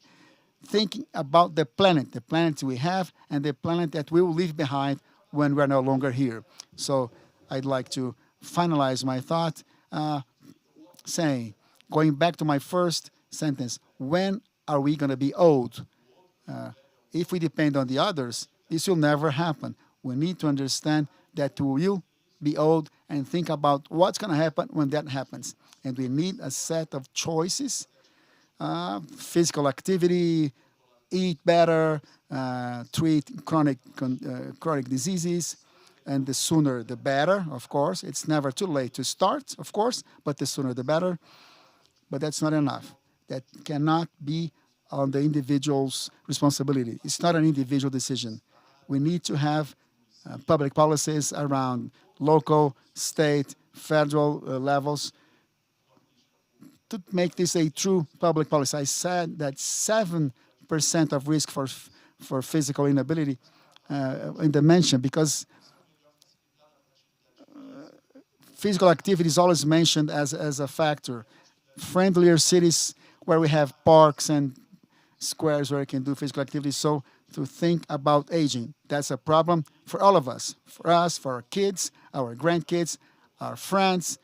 thinking about the planet we have and the planet that we will leave behind when we're no longer here. So I'd like to finalize my thought saying, going back to my first sentence, when are we going to be old? If we depend on the others, this will never happen. We need to understand that we will be old and think about what's going to happen when that happens. And we need a set of choices physical activity, eat better, treat chronic diseases, and the sooner the better, of course. It's never too late to start, of course, but the sooner the better. But that's not enough. That cannot be on the individual's responsibility. It's not an individual decision. We need to have public policies around local, state, federal levels to make this a true public policy. I said that 7% of risk for physical inability in the mention, because physical activity is always mentioned as a factor. Friendlier cities where we have parks and squares where you can do physical activity. So to think about aging, that's a problem for all of us, for our kids, our grandkids, our friends,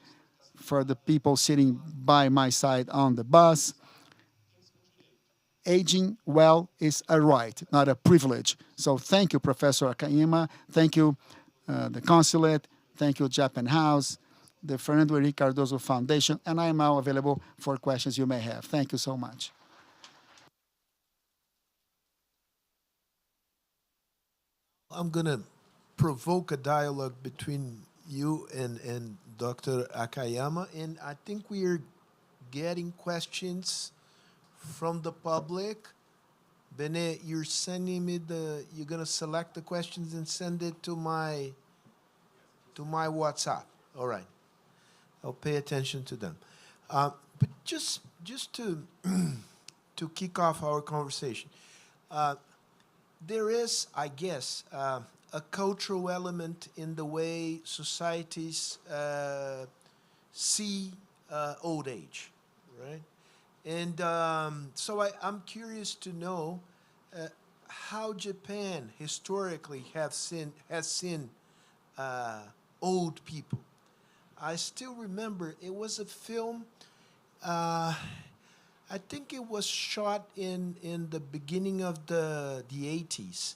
for the people sitting by my side on the bus. Aging well is a right, not a privilege. So thank you, Professor Akayama. Thank you, the consulate. Thank you, Japan House, the Fernando Henrique Cardoso Foundation, and I am now available for questions you may have. Thank you so much. I'm going to provoke a dialogue between you and Dr. Akayama, and I think we are getting questions from the public. Bene, you're sending me you're going to select the questions and send it to my WhatsApp. All right. I'll pay attention to them. But just to to kick off our conversation, there is, I guess, a cultural element in the way societies see old age, right? And so I'm curious to know how Japan historically has seen old people. I still remember it was a film. I think it was shot in the beginning of the 80s.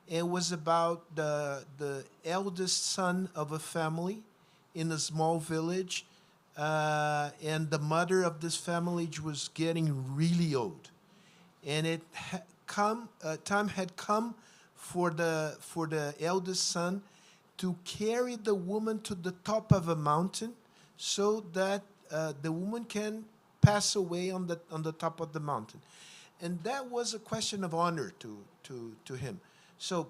It was about the eldest son of a family in a small village, and the mother of this family was getting really old, and time had come for the eldest son to carry the woman to the top of a mountain so that the woman can pass away on the top of the mountain. And that was a question of honor to him. So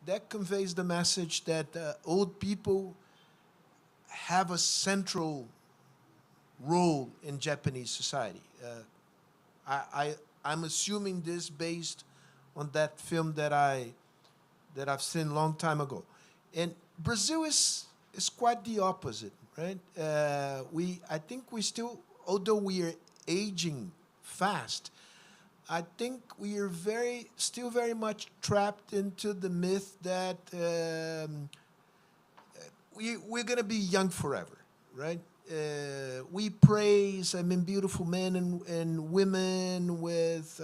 that conveys the message that old people have a central role in Japanese society. I'm assuming this based on that film that I've seen a long time ago. And Brazil is quite the opposite, right? I think we still, although we are aging fast, I think we are still very much trapped into the myth that we're going to be young forever, right? We praise, beautiful men and women with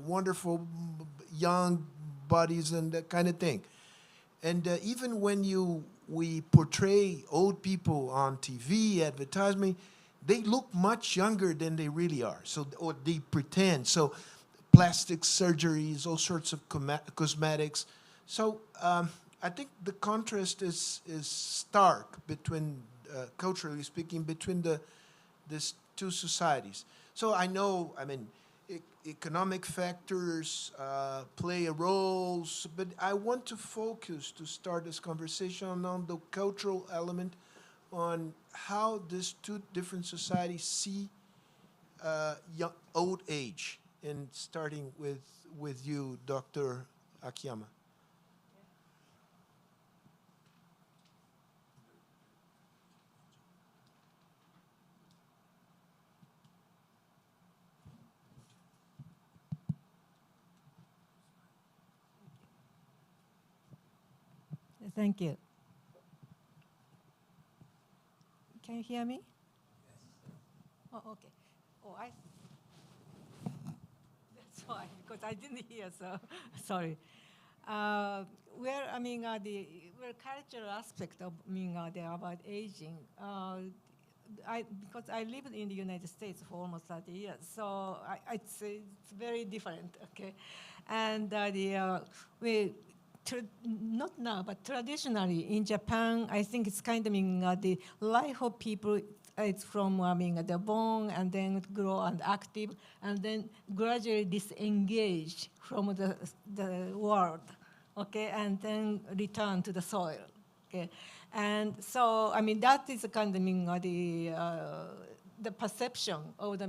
wonderful young bodies and that kind of thing. And even when we portray old people on TV, advertisement, they look much younger than they really are. Or they pretend. So plastic surgeries, all sorts of cosmetics. So I think the contrast is stark between, culturally speaking, between these two societies. So I know, economic factors play a role, but I want to focus to start this conversation on the cultural element, on how these two different societies see old age, and starting with you, Dr. Akiyama. Thank you. Can you hear me? Oh, okay. Oh, that's why, because I didn't hear, so sorry. The cultural aspect of about aging. because I lived in the United States for almost 30 years, so it's very different. Okay, and not now, but traditionally in Japan, I think it's kind of the life of people. It's from they're born and then grow and active, and then gradually disengage from the world, okay, and then return to the soil, okay, and so that is kind of the perception of the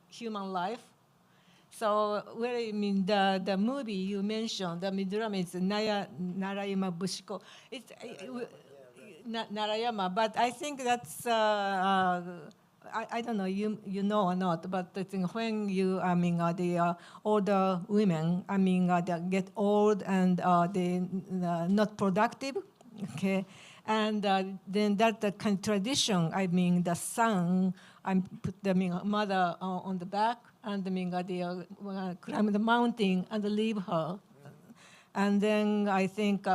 human life. So where the movie you mentioned, the drama is Narayama Bushiko. It's Narayama, but I think that's I don't know you know or not, but I think when you the older women they get old and they not productive, okay, and then that the kind of tradition. The son put the mother on the back and they climb the mountain and leave her, and then I think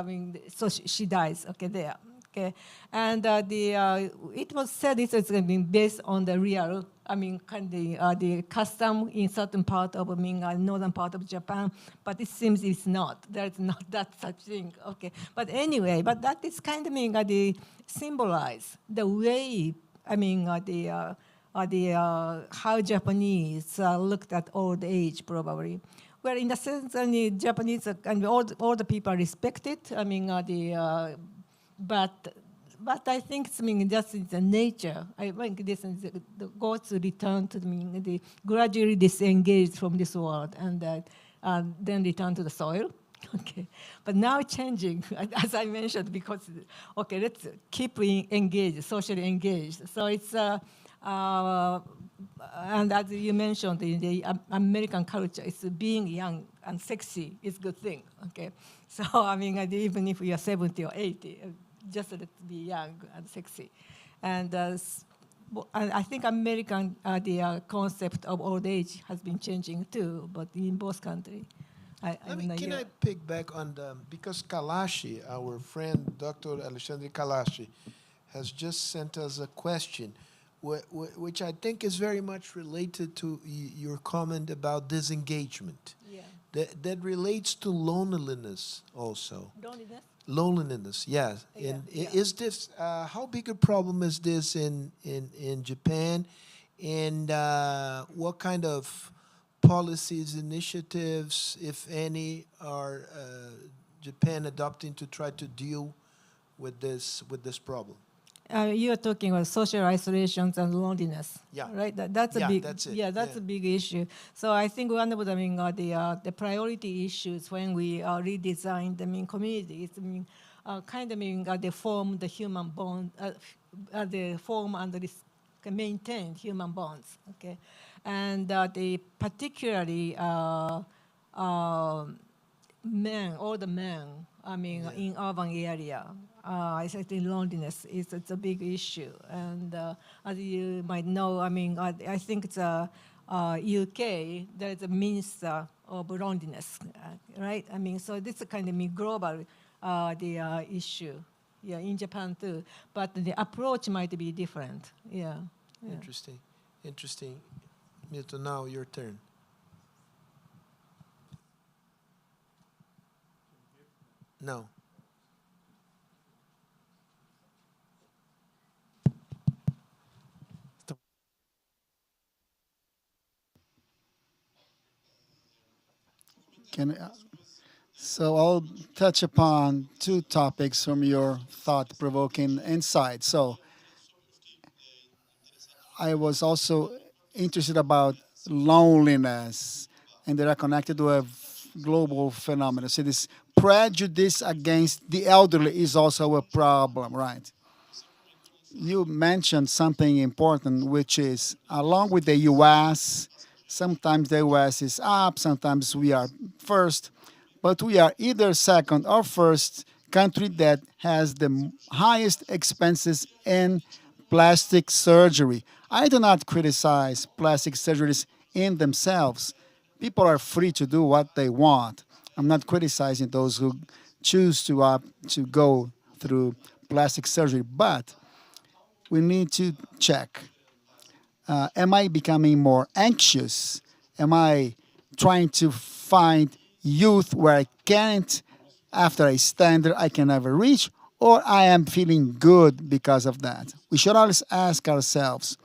so she dies. Okay, there. Okay, and it was said it is based on the real, kind of the custom in certain part of northern part of Japan, but it seems it's not. There's not that such thing. Okay, but anyway, but that is kind of the symbolize the way how Japanese looked at old age probably. Well, in the sense, Japanese and all the people respect it. But I think it's just in the nature. I think this is the goals return to the gradually disengage from this world and then return to the soil. Okay, but now changing, as I mentioned, because okay, let's keep engaged, socially engaged. So it's and as you mentioned in the American culture, it's being young and sexy is a good thing. Okay, so even if you are 70 or 80. Just let's be young and sexy. And I think American, the concept of old age has been changing too, but in both countries. Can I pick back on because Kalashi, our friend Dr. Alexandre Kalashi, has just sent us a question, which I think is very much related to your comment about disengagement. Yeah. That relates to loneliness also. Loneliness? Loneliness, yes. Yeah, And yeah. is this how big a problem is this in Japan, and what kind of policies, initiatives, if any, are Japan adopting to try to deal with this problem? You are talking about social isolations and loneliness, Yeah. right? That's a Yeah, big, that's it. yeah, that's Yeah. a big issue. So I think one of the priority issues when we redesign the communities, they form the human bond, they form and maintain human bonds, okay, and they particularly men, all the men, in urban area, I think loneliness is it's a big issue. And as you might know, I think it's UK, there's a minister of loneliness, right? So this is kind of global the issue, yeah, in Japan too. But the approach might be different, yeah. Interesting. Interesting. Milton, now your turn. No. Can, so I'll touch upon two topics from your thought-provoking insight. So I was also interested about loneliness, and they are connected to a global phenomenon. So this prejudice against the elderly is also a problem, right? You mentioned something important, which is along with the U.S., sometimes the U.S. is up, sometimes we are first, but we are either second or first country that has the highest expenses in plastic surgery. I do not criticize plastic surgeries in themselves. People are free to do what they want. I'm not criticizing those who choose to go through plastic surgery, but we need to check. Am I becoming more anxious? Am I trying to find youth where I can't, after a standard I can never reach, or I am feeling good because of that? We should always ask ourselves.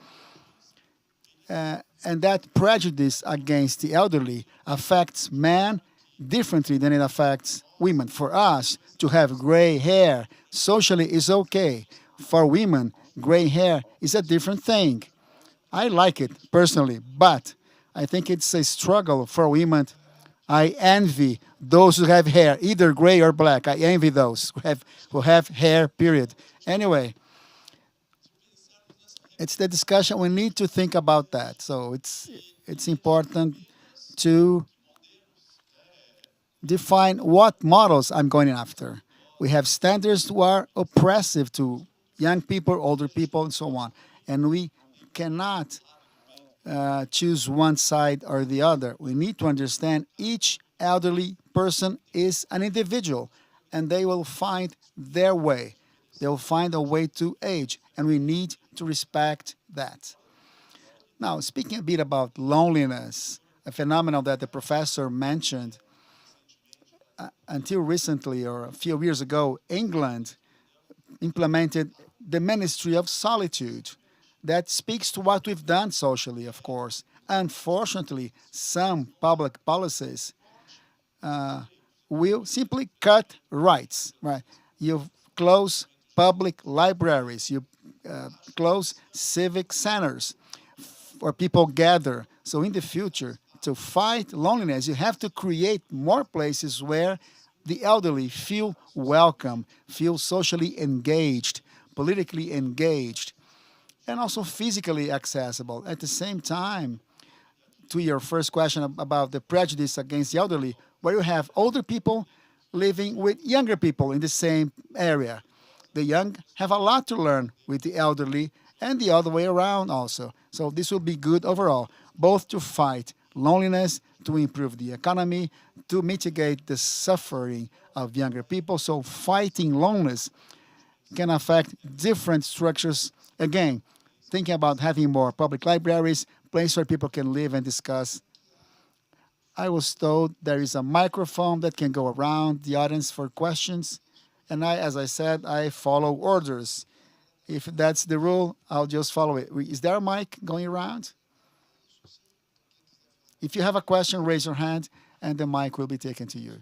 And that prejudice against the elderly affects men differently than it affects women. For us to have gray hair socially is okay. For women, gray hair is a different thing. I like it personally, but I think it's a struggle for women. I envy those who have hair, either gray or black. I envy those who have hair, period. Anyway, it's the discussion. We need to think about that. So it's important to define what models I'm going after. We have standards who are oppressive to young people, older people, and so on. And we cannot choose one side or the other. We need to understand each elderly person is an individual, and they will find their way. They'll find a way to age, and we need to respect that. Now, speaking a bit about loneliness, a phenomenon that the professor mentioned, until recently or a few years ago, England implemented the Ministry of Solitude. That speaks to what we've done socially, of course. Unfortunately, some public policies will simply cut rights. Right? You close public libraries. You close civic centers where people gather. So in the future, to fight loneliness, you have to create more places where the elderly feel welcome, feel socially engaged, politically engaged, and also physically accessible. At the same time, to your first question about the prejudice against the elderly, where you have older people living with younger people in the same area. The young have a lot to learn with the elderly and the other way around also. So this will be good overall, both to fight loneliness, to improve the economy, to mitigate the suffering of younger people. So fighting loneliness can affect different structures. Again, thinking about having more public libraries, places where people can live and discuss. I was told there is a microphone that can go around the audience for questions. And as I said, I follow orders. If that's the rule, I'll just follow it. Is there a mic going around? If you have a question, raise your hand, and the mic will be taken to you.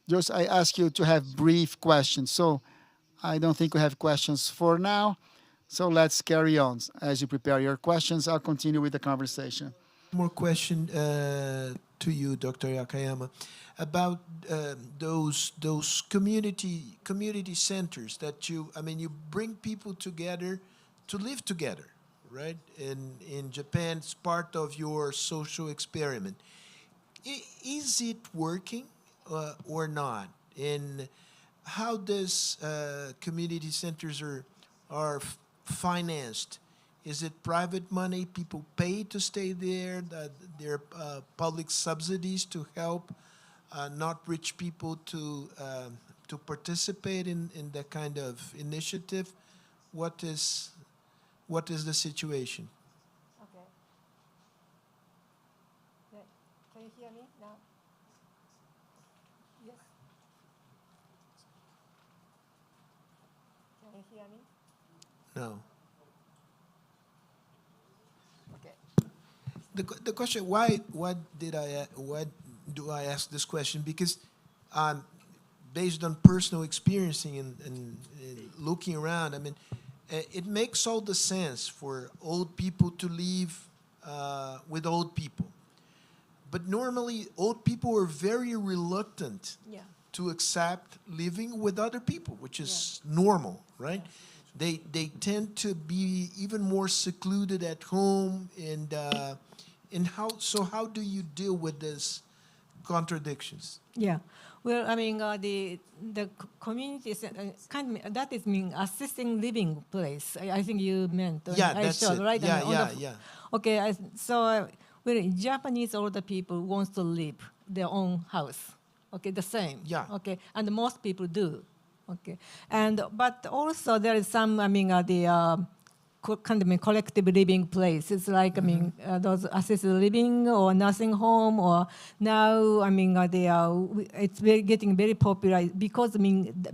Just I ask you to have brief questions. So I don't think we have questions for now. So let's carry on. As you prepare your questions, I'll continue with the conversation. More question to you, Dr. Yakayama, about those community centers that you bring people together to live together, right? In Japan, it's part of your social experiment. Is it working or not? And how does community centers are financed? Is it private money? People pay to stay there? There are public subsidies to help not rich people to participate in that kind of initiative? What is the situation? Okay. Can you hear me now? Yes. Can you hear me? No. Okay. The question, why do I ask this question? Because based on personal experiencing and looking around, it makes all the sense for old people to live with old people. But normally, old people are very reluctant to accept living with other people, which is normal, right? They tend to be even more secluded at home, and how do you deal with these contradictions? Yeah, well, the community that is mean assisting living place. I think you meant. That's it. Right? Yeah. Okay, Japanese older people wants to live their own house. Okay, the same. Yeah. Okay, and most people do. Okay, and but also there is some, I mean, kind of collective living places like, I mean, those assisted living or nursing home, or now, I mean, it's getting very popular because, I mean, the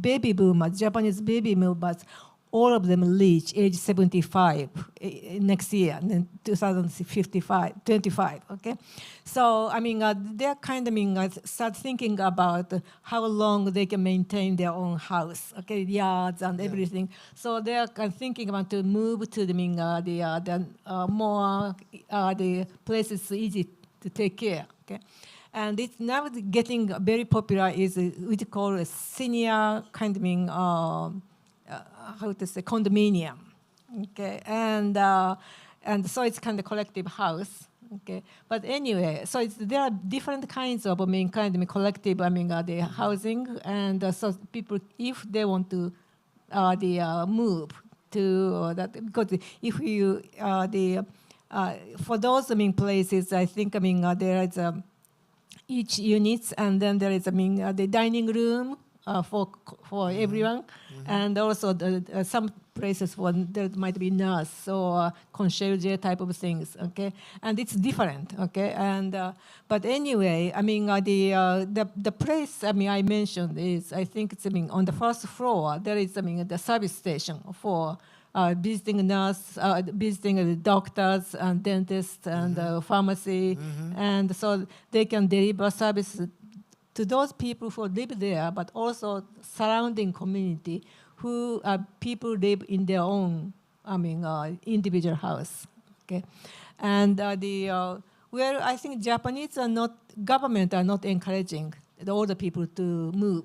baby boomers, Japanese baby boomers, all of them reach age 75 next year, and then 25, okay? So, I mean, they're kind of, I mean, start thinking about how long they can maintain their own house, okay, yards and everything. So they're thinking about to move to the, I mean, the more, the places easy to take care, okay? And it's now getting very popular is what you call a senior kind of, I mean, how to say, condominium, okay, and so it's kind of collective house, okay. But anyway, so there are different kinds of, I mean, kind of collective, I mean, the housing, and so people, if they want to, move to that, because if you for those, I mean, places, I think, I mean, there is each units, and then there is, I mean, the dining room for everyone, and also some places where there might be nurse or concierge type of things, okay, and it's different, okay, and but anyway, I mean, the place, I mean, I mentioned is, I think it's, I mean, on the first floor there is, I mean, the service station for visiting nurse, visiting the doctors and dentists and pharmacy, and so they can deliver service to those people who live there, but also surrounding community who people live in their own, I mean, individual house, okay? And where I think Japanese are not, government are not encouraging the older people to move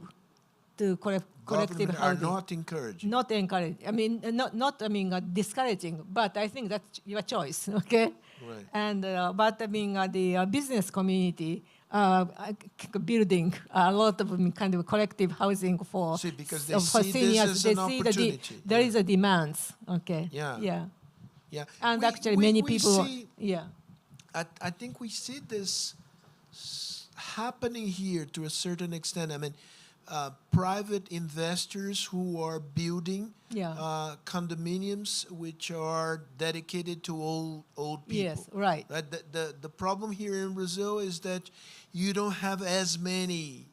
to collective Government are housing. not encouraged. Not encouraging. I mean, not I mean, discouraging, but I think that's your choice, okay? Right. And but I mean, the business community building a lot of, I mean, kind of collective housing for See, because they for see seniors. this as They an see opportunity. there is a demands, okay? Yeah. Yeah. Yeah. And actually, many people. See, Yeah. I think we see this happening here to a certain extent. I mean, private investors who are building condominiums which are dedicated to old people. Yes, right. The problem here in Brazil is that you don't have as many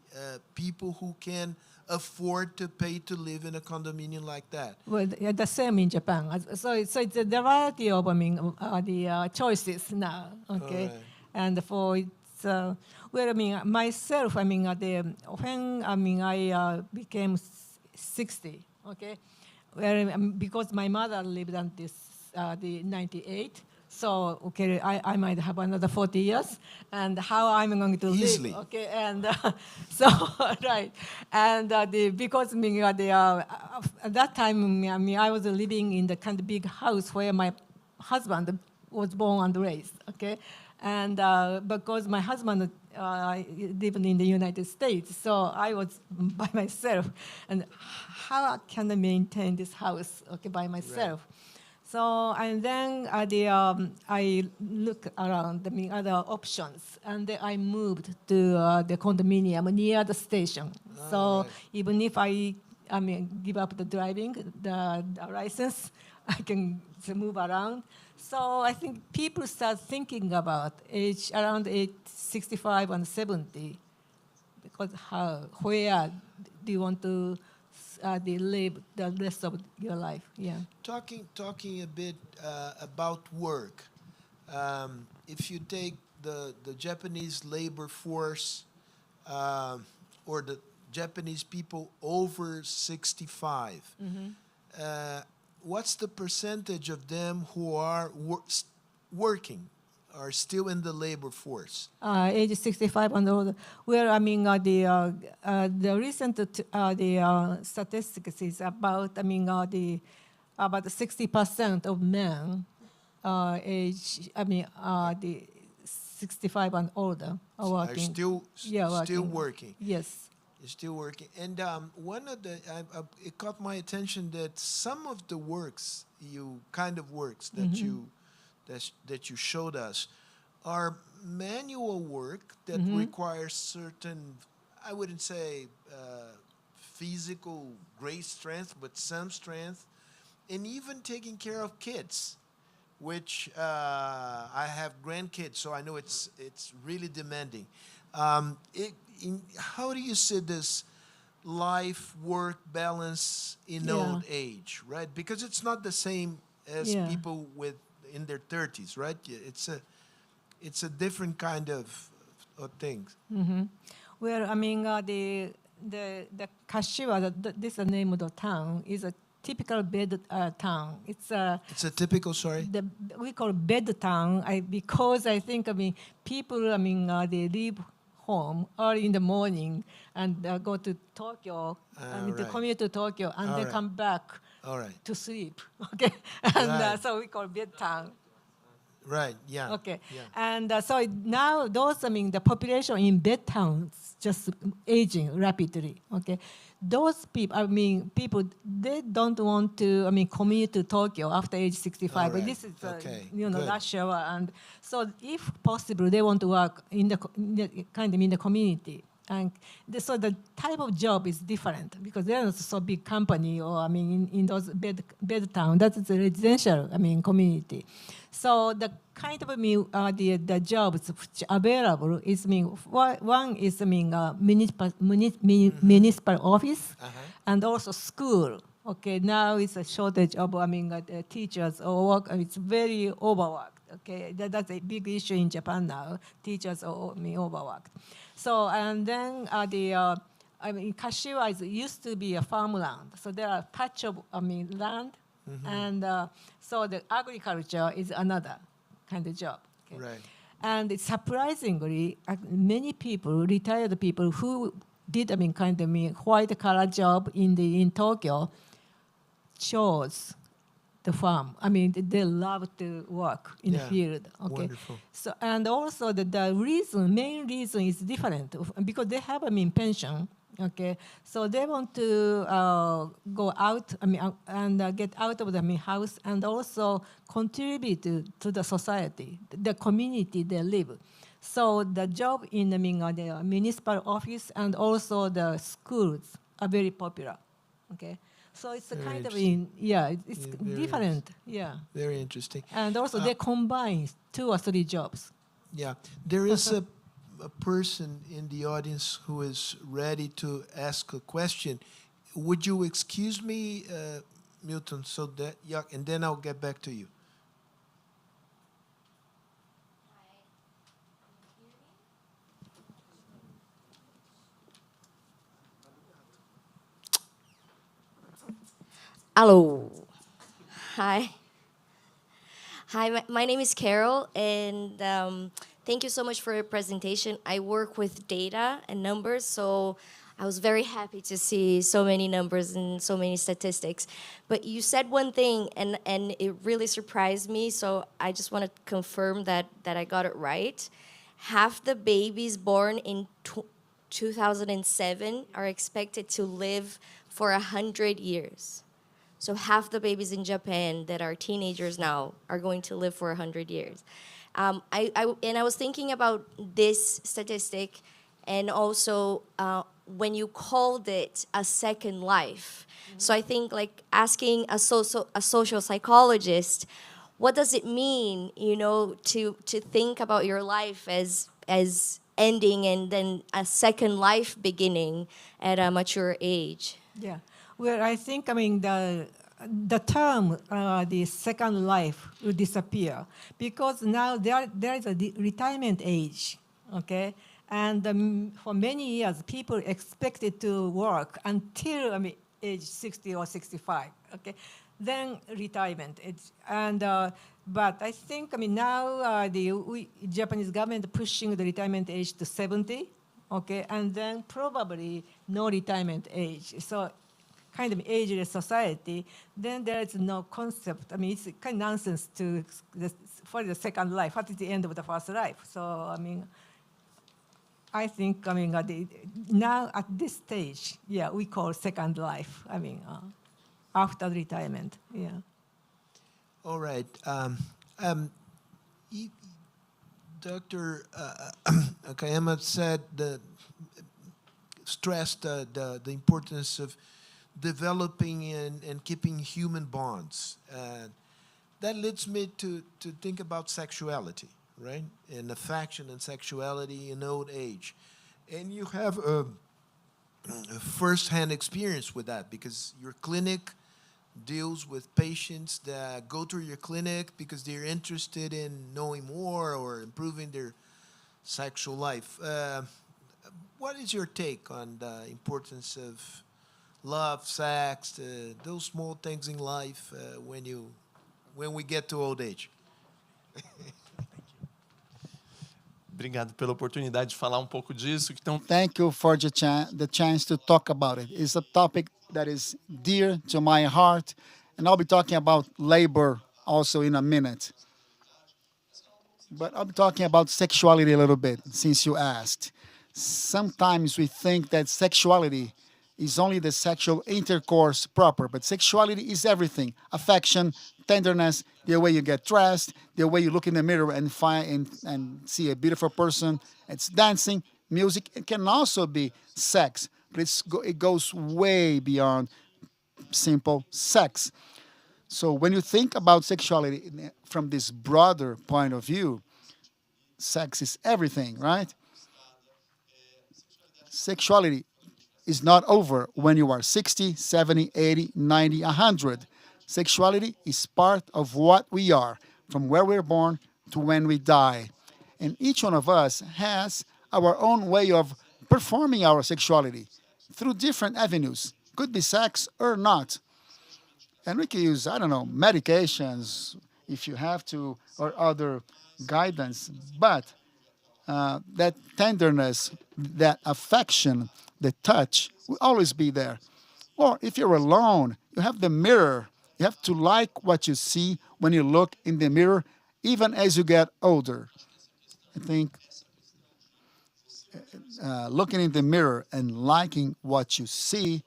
people who can afford to pay to live in a condominium like that. Well, the same in Japan. So it's a variety of, I mean, the choices now, okay? Alright. And for it's, well, I mean, myself, I mean, when, I mean, I became 60, okay? Well, because my mother lived until the 98, so, okay, I might have another 40 years, and how I'm going to Easily. live, okay? And so, right, and because, I mean, at that time, I mean, I was living in the kind of big house where my husband was born and raised, okay? And because my husband lived in the United States, so I was by myself. And how can I maintain this house, okay, by myself? Right. So, and then I look around, I mean, other options, and then I moved to the condominium near the station. So right. Even if I mean, give up the driving, the license, I can move around. So I think people start thinking about around age 65 and 70, because where do you want to live the rest of your life? Yeah. Talking a bit about work. If you take the Japanese labor force or the Japanese people over 65, what's the percentage of them who are working, are still in the labor force? Age 65 and older. Well, I mean, the recent statistics is about, I mean, about 60% of men age, I mean, the 65 and older are working. Are still working. Yes. Is still working. And one of the, it caught my attention that some of the works, that you showed us, are manual work that requires certain, I wouldn't say physical great strength, but some strength, and even taking care of kids, which I have grandkids, so I know it's really demanding. How do you see this life-work balance in Yeah. old age, right? Because it's not the same as Yeah. people with in their 30s, right? It's a different kind of things. Well, I mean, the Kashiwa, this is the name of the town, is a typical bed town. It's It's a typical, sorry. we call bed town because I think, I mean, people, I mean, they leave home early in the morning and go to Tokyo, I mean, to right. commute to Tokyo, and All then right. come back All right. to sleep. Okay, and Right. so we call bed town. Right, yeah. Okay, Yeah. and so now those, I mean, the population in bed towns just aging rapidly. Okay, those people, I mean, people, they don't want to, I mean, commute to Tokyo after age 65. All But right. this is, Okay, you know, good. rush hour, and so if possible, they want to work in the, kind of in the community. And so the type of job is different because they're not so big company, or I mean, in those bed town, that is a residential, I mean, community. So the kind of, I mean, the jobs which are available is, I mean, one is, I mean, municipal office, and also school. Okay, now it's a shortage of, I mean, teachers or work. It's very overworked. Okay, that's a big issue in Japan now. Teachers are, I mean, overworked. So, and then I mean, Kashiwa used to be a farmland. So there are patch of, I mean, land, and so the agriculture is another kind of job. Okay? Right. And it's surprisingly, many people, retired people who did, I mean, kind of, I mean, white collar job in Tokyo, chose the farm. I mean, they love to work in the Yeah, field. Okay. wonderful. So, and also the main reason is different because they have, I mean, pension. Okay, so they want to go out, I mean, and get out of the, I mean, house, and also contribute to the society, the community they live. So the job in, I mean, the municipal office and also the schools are very popular. Okay, so it's a Very kind of, interesting. it's Yeah, very different. Yeah, Very interesting. and also they combine 2 or 3 jobs. Yeah, there is a person in the audience who is ready to ask a question. Would you excuse me, Milton, so that, yeah, and then I'll get back to you. Hello. Hi. Hi, my name is Carol, and thank you so much for your presentation. I work with data and numbers, so I was very happy to see so many numbers and so many statistics. But you said one thing, and it really surprised me, so I just want to confirm that I got it right. Half the babies born in 2007 are expected to live for 100 years. So half the babies in Japan that are teenagers now are going to live for 100 years. I was thinking about this statistic, and also when you called it a second life. So I think, like, asking a social psychologist, what does it mean, you know, to think about your life as ending and then a second life beginning at a mature age? Yeah. Well, I think, I mean, the term, the second life will disappear because now there is a retirement age, okay? And for many years, people expected to work until, I mean, age 60 or 65, okay? Then retirement age. And, but I think, I mean, now the Japanese government pushing the retirement age to 70, okay? And then probably no retirement age. So kind of ageless society, then there is no concept. I mean, it's kind of nonsense for the second life. What is the end of the first life? So, I mean, I think, I mean, now at this stage, yeah, we call second life. I mean, after retirement, yeah. All right. Dr. Akayama said that stressed the importance of developing and keeping human bonds. And that leads me to think about sexuality, right? And affection and sexuality in old age. And you have a first-hand experience with that because your clinic deals with patients that go to your clinic because they're interested in knowing more or improving their sexual life. What is your take on the importance of love, sex, those small things in life when we get to old age? Obrigado pela oportunidade de falar um pouco disso. Então, Thank you for the chance to talk about it. It's a topic that is dear to my heart, and I'll be talking about labor also in a minute. But I'll be talking about sexuality a little bit since you asked. Sometimes we think that sexuality is only the sexual intercourse proper, but sexuality is everything: affection, tenderness, the way you get dressed, the way you look in the mirror and find and see a beautiful person. It's dancing, music. It can also be sex, but it goes way beyond simple sex. So when you think about sexuality from this broader point of view, sex is everything, right? Sexuality is not over when you are 60, 70, 80, 90, 100. Sexuality is part of what we are, from where we're born to when we die. And each one of us has our own way of performing our sexuality through different avenues. Could be sex or not. And we can use, I don't know, medications if you have to, or other guidance. But that tenderness, that affection, the touch will always be there. Or if you're alone, you have the mirror. You have to like what you see when you look in the mirror, even as you get older. I think looking in the mirror and liking what you see,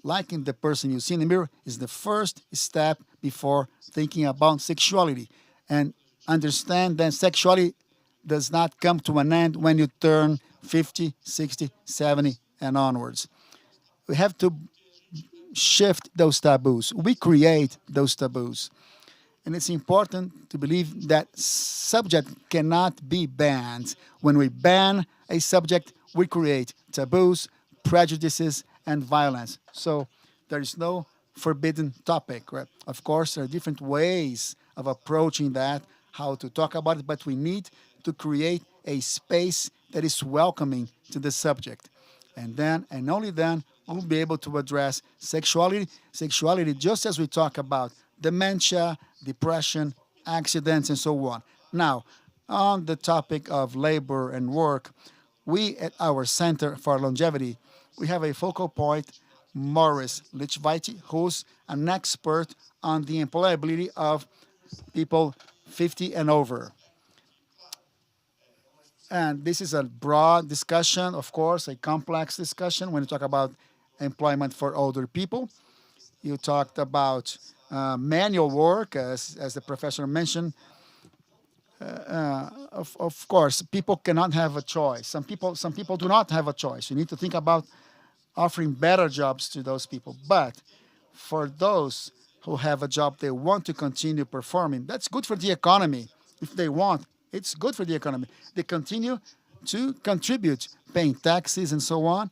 liking the person you see in the mirror, is the first step before thinking about sexuality. And understand that sexuality does not come to an end when you turn 50, 60, 70, and onwards. We have to shift those taboos. We create those taboos. And it's important to believe that subject cannot be banned. When we ban a subject, we create taboos, prejudices, and violence. So there is no forbidden topic. Right? Of course, there are different ways of approaching that, how to talk about it, but we need to create a space that is welcoming to the subject. And then, and only then, we'll be able to address sexuality just as we talk about dementia, depression, accidents, and so on. Now, on the topic of labor and work, we at our Center for Longevity, we have a focal point, Morris Lichvite, who's an expert on the employability of people 50 and over. And this is a broad discussion, of course, a complex discussion when you talk about employment for older people. You talked about manual work, as the professor mentioned. Of course, people cannot have a choice. Some people do not have a choice. You need to think about offering better jobs to those people. But for those who have a job they want to continue performing, that's good for the economy. If they want, it's good for the economy. They continue to contribute, paying taxes and so on.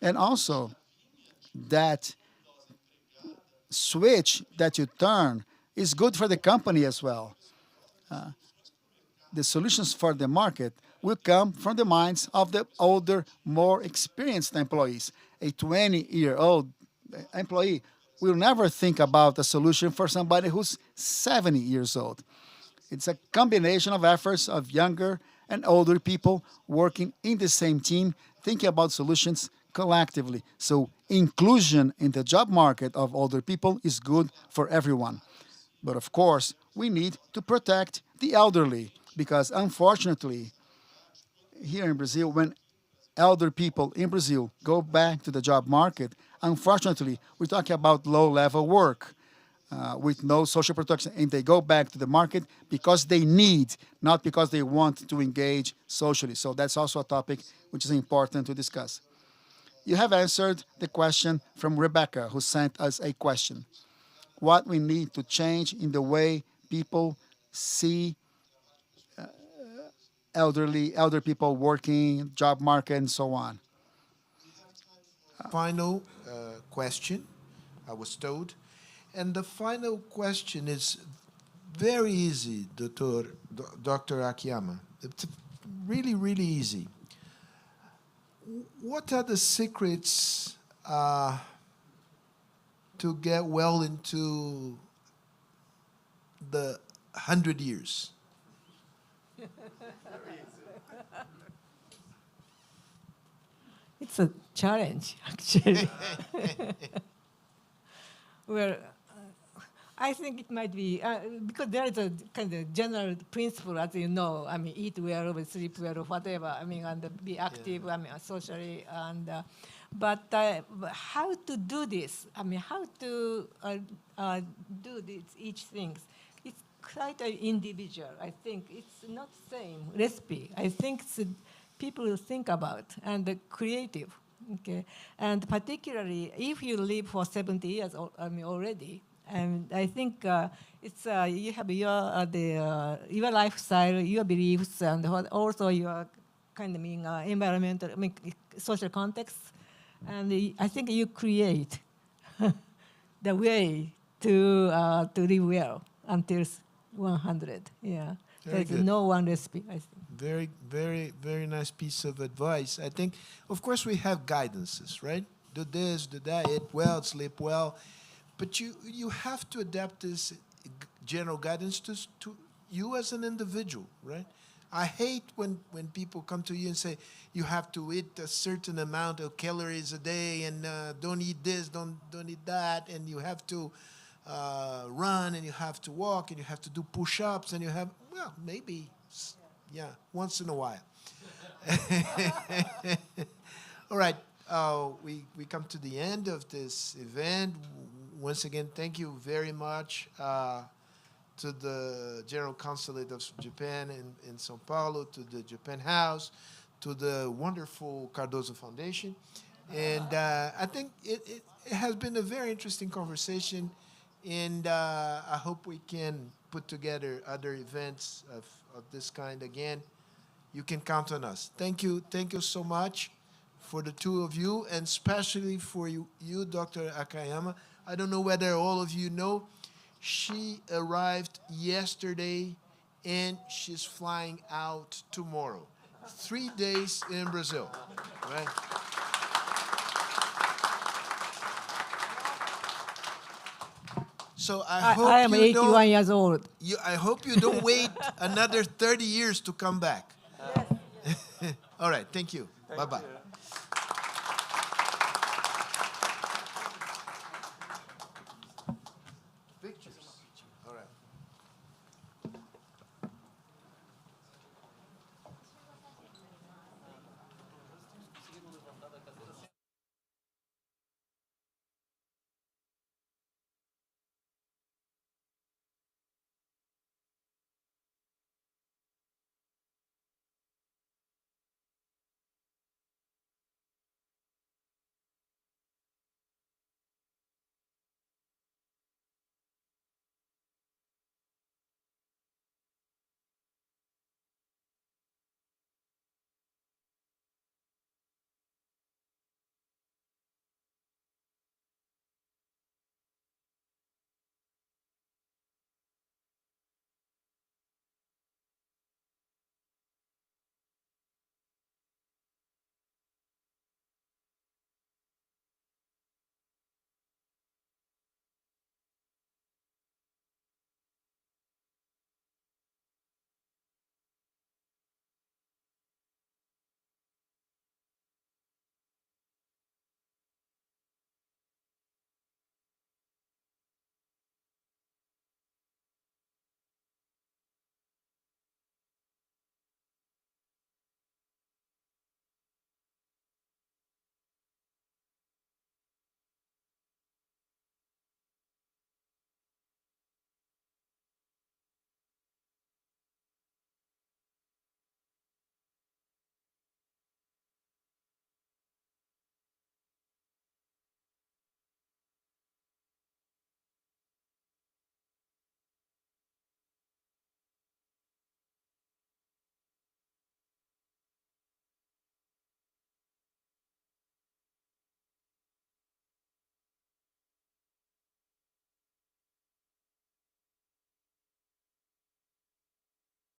And also, that switch that you turn is good for the company as well. The solutions for the market will come from the minds of the older, more experienced employees. A 20-year-old employee will never think about a solution for somebody who's 70 years old. It's a combination of efforts of younger and older people working in the same team, thinking about solutions collectively. So inclusion in the job market of older people is good for everyone. But of course, we need to protect the elderly because unfortunately, here in Brazil, when elder people in Brazil go back to the job market, unfortunately, we're talking about low-level work with no social protection, and they go back to the market because they need, not because they want to engage socially. So that's also a topic which is important to discuss. You have answered the question from Rebecca, who sent us a question. What we need to change in the way people see elder people working, job market, and so on. Final question, I was told. And the final question is very easy, Dr. Akiyama. It's really, really easy. What are the secrets to get well into the 100 years? It's a challenge, actually. Well, I think it might be, because there is a kind of general principle, as you know, I mean, eat well, or sleep well, or whatever, I mean, and be active, I mean, socially, and, but how to do this? I mean, how to do this, each thing? It's quite an individual. I think it's not same recipe. I think it's people think about and creative, okay? And particularly if you live for 70 years, I mean, already, and I think it's you have your lifestyle, your beliefs, and also your kind of environmental, social context, and I think you create the way to live well until 100. Yeah, Very there's good. no one recipe, I think. Very, very, very nice piece of advice. I think, of course, we have guidances, right? Do this, do that, eat well, sleep well. But you have to adapt this general guidance to you as an individual, right? I hate when people come to you and say, you have to eat a certain amount of calories a day and don't eat this, don't eat that, and you have to run and you have to walk and you have to do push-ups and you have, well, maybe, yeah, once in a while. All right, we come to the end of this event. Once again, thank you very much to the General Consulate of Japan in São Paulo, to the Japan House, to the wonderful Cardoso Foundation. And I think it has been a very interesting conversation, and I hope we can put together other events of this kind again. You can count on us. Thank you so much for the two of you, and especially for you Dr. Akayama. I don't know whether all of you know, she arrived yesterday and she's flying out tomorrow. 3 days in Brazil, right? So I am 81 years old. I hope you don't wait another 30 years to come back. All right, thank you. Bye-bye.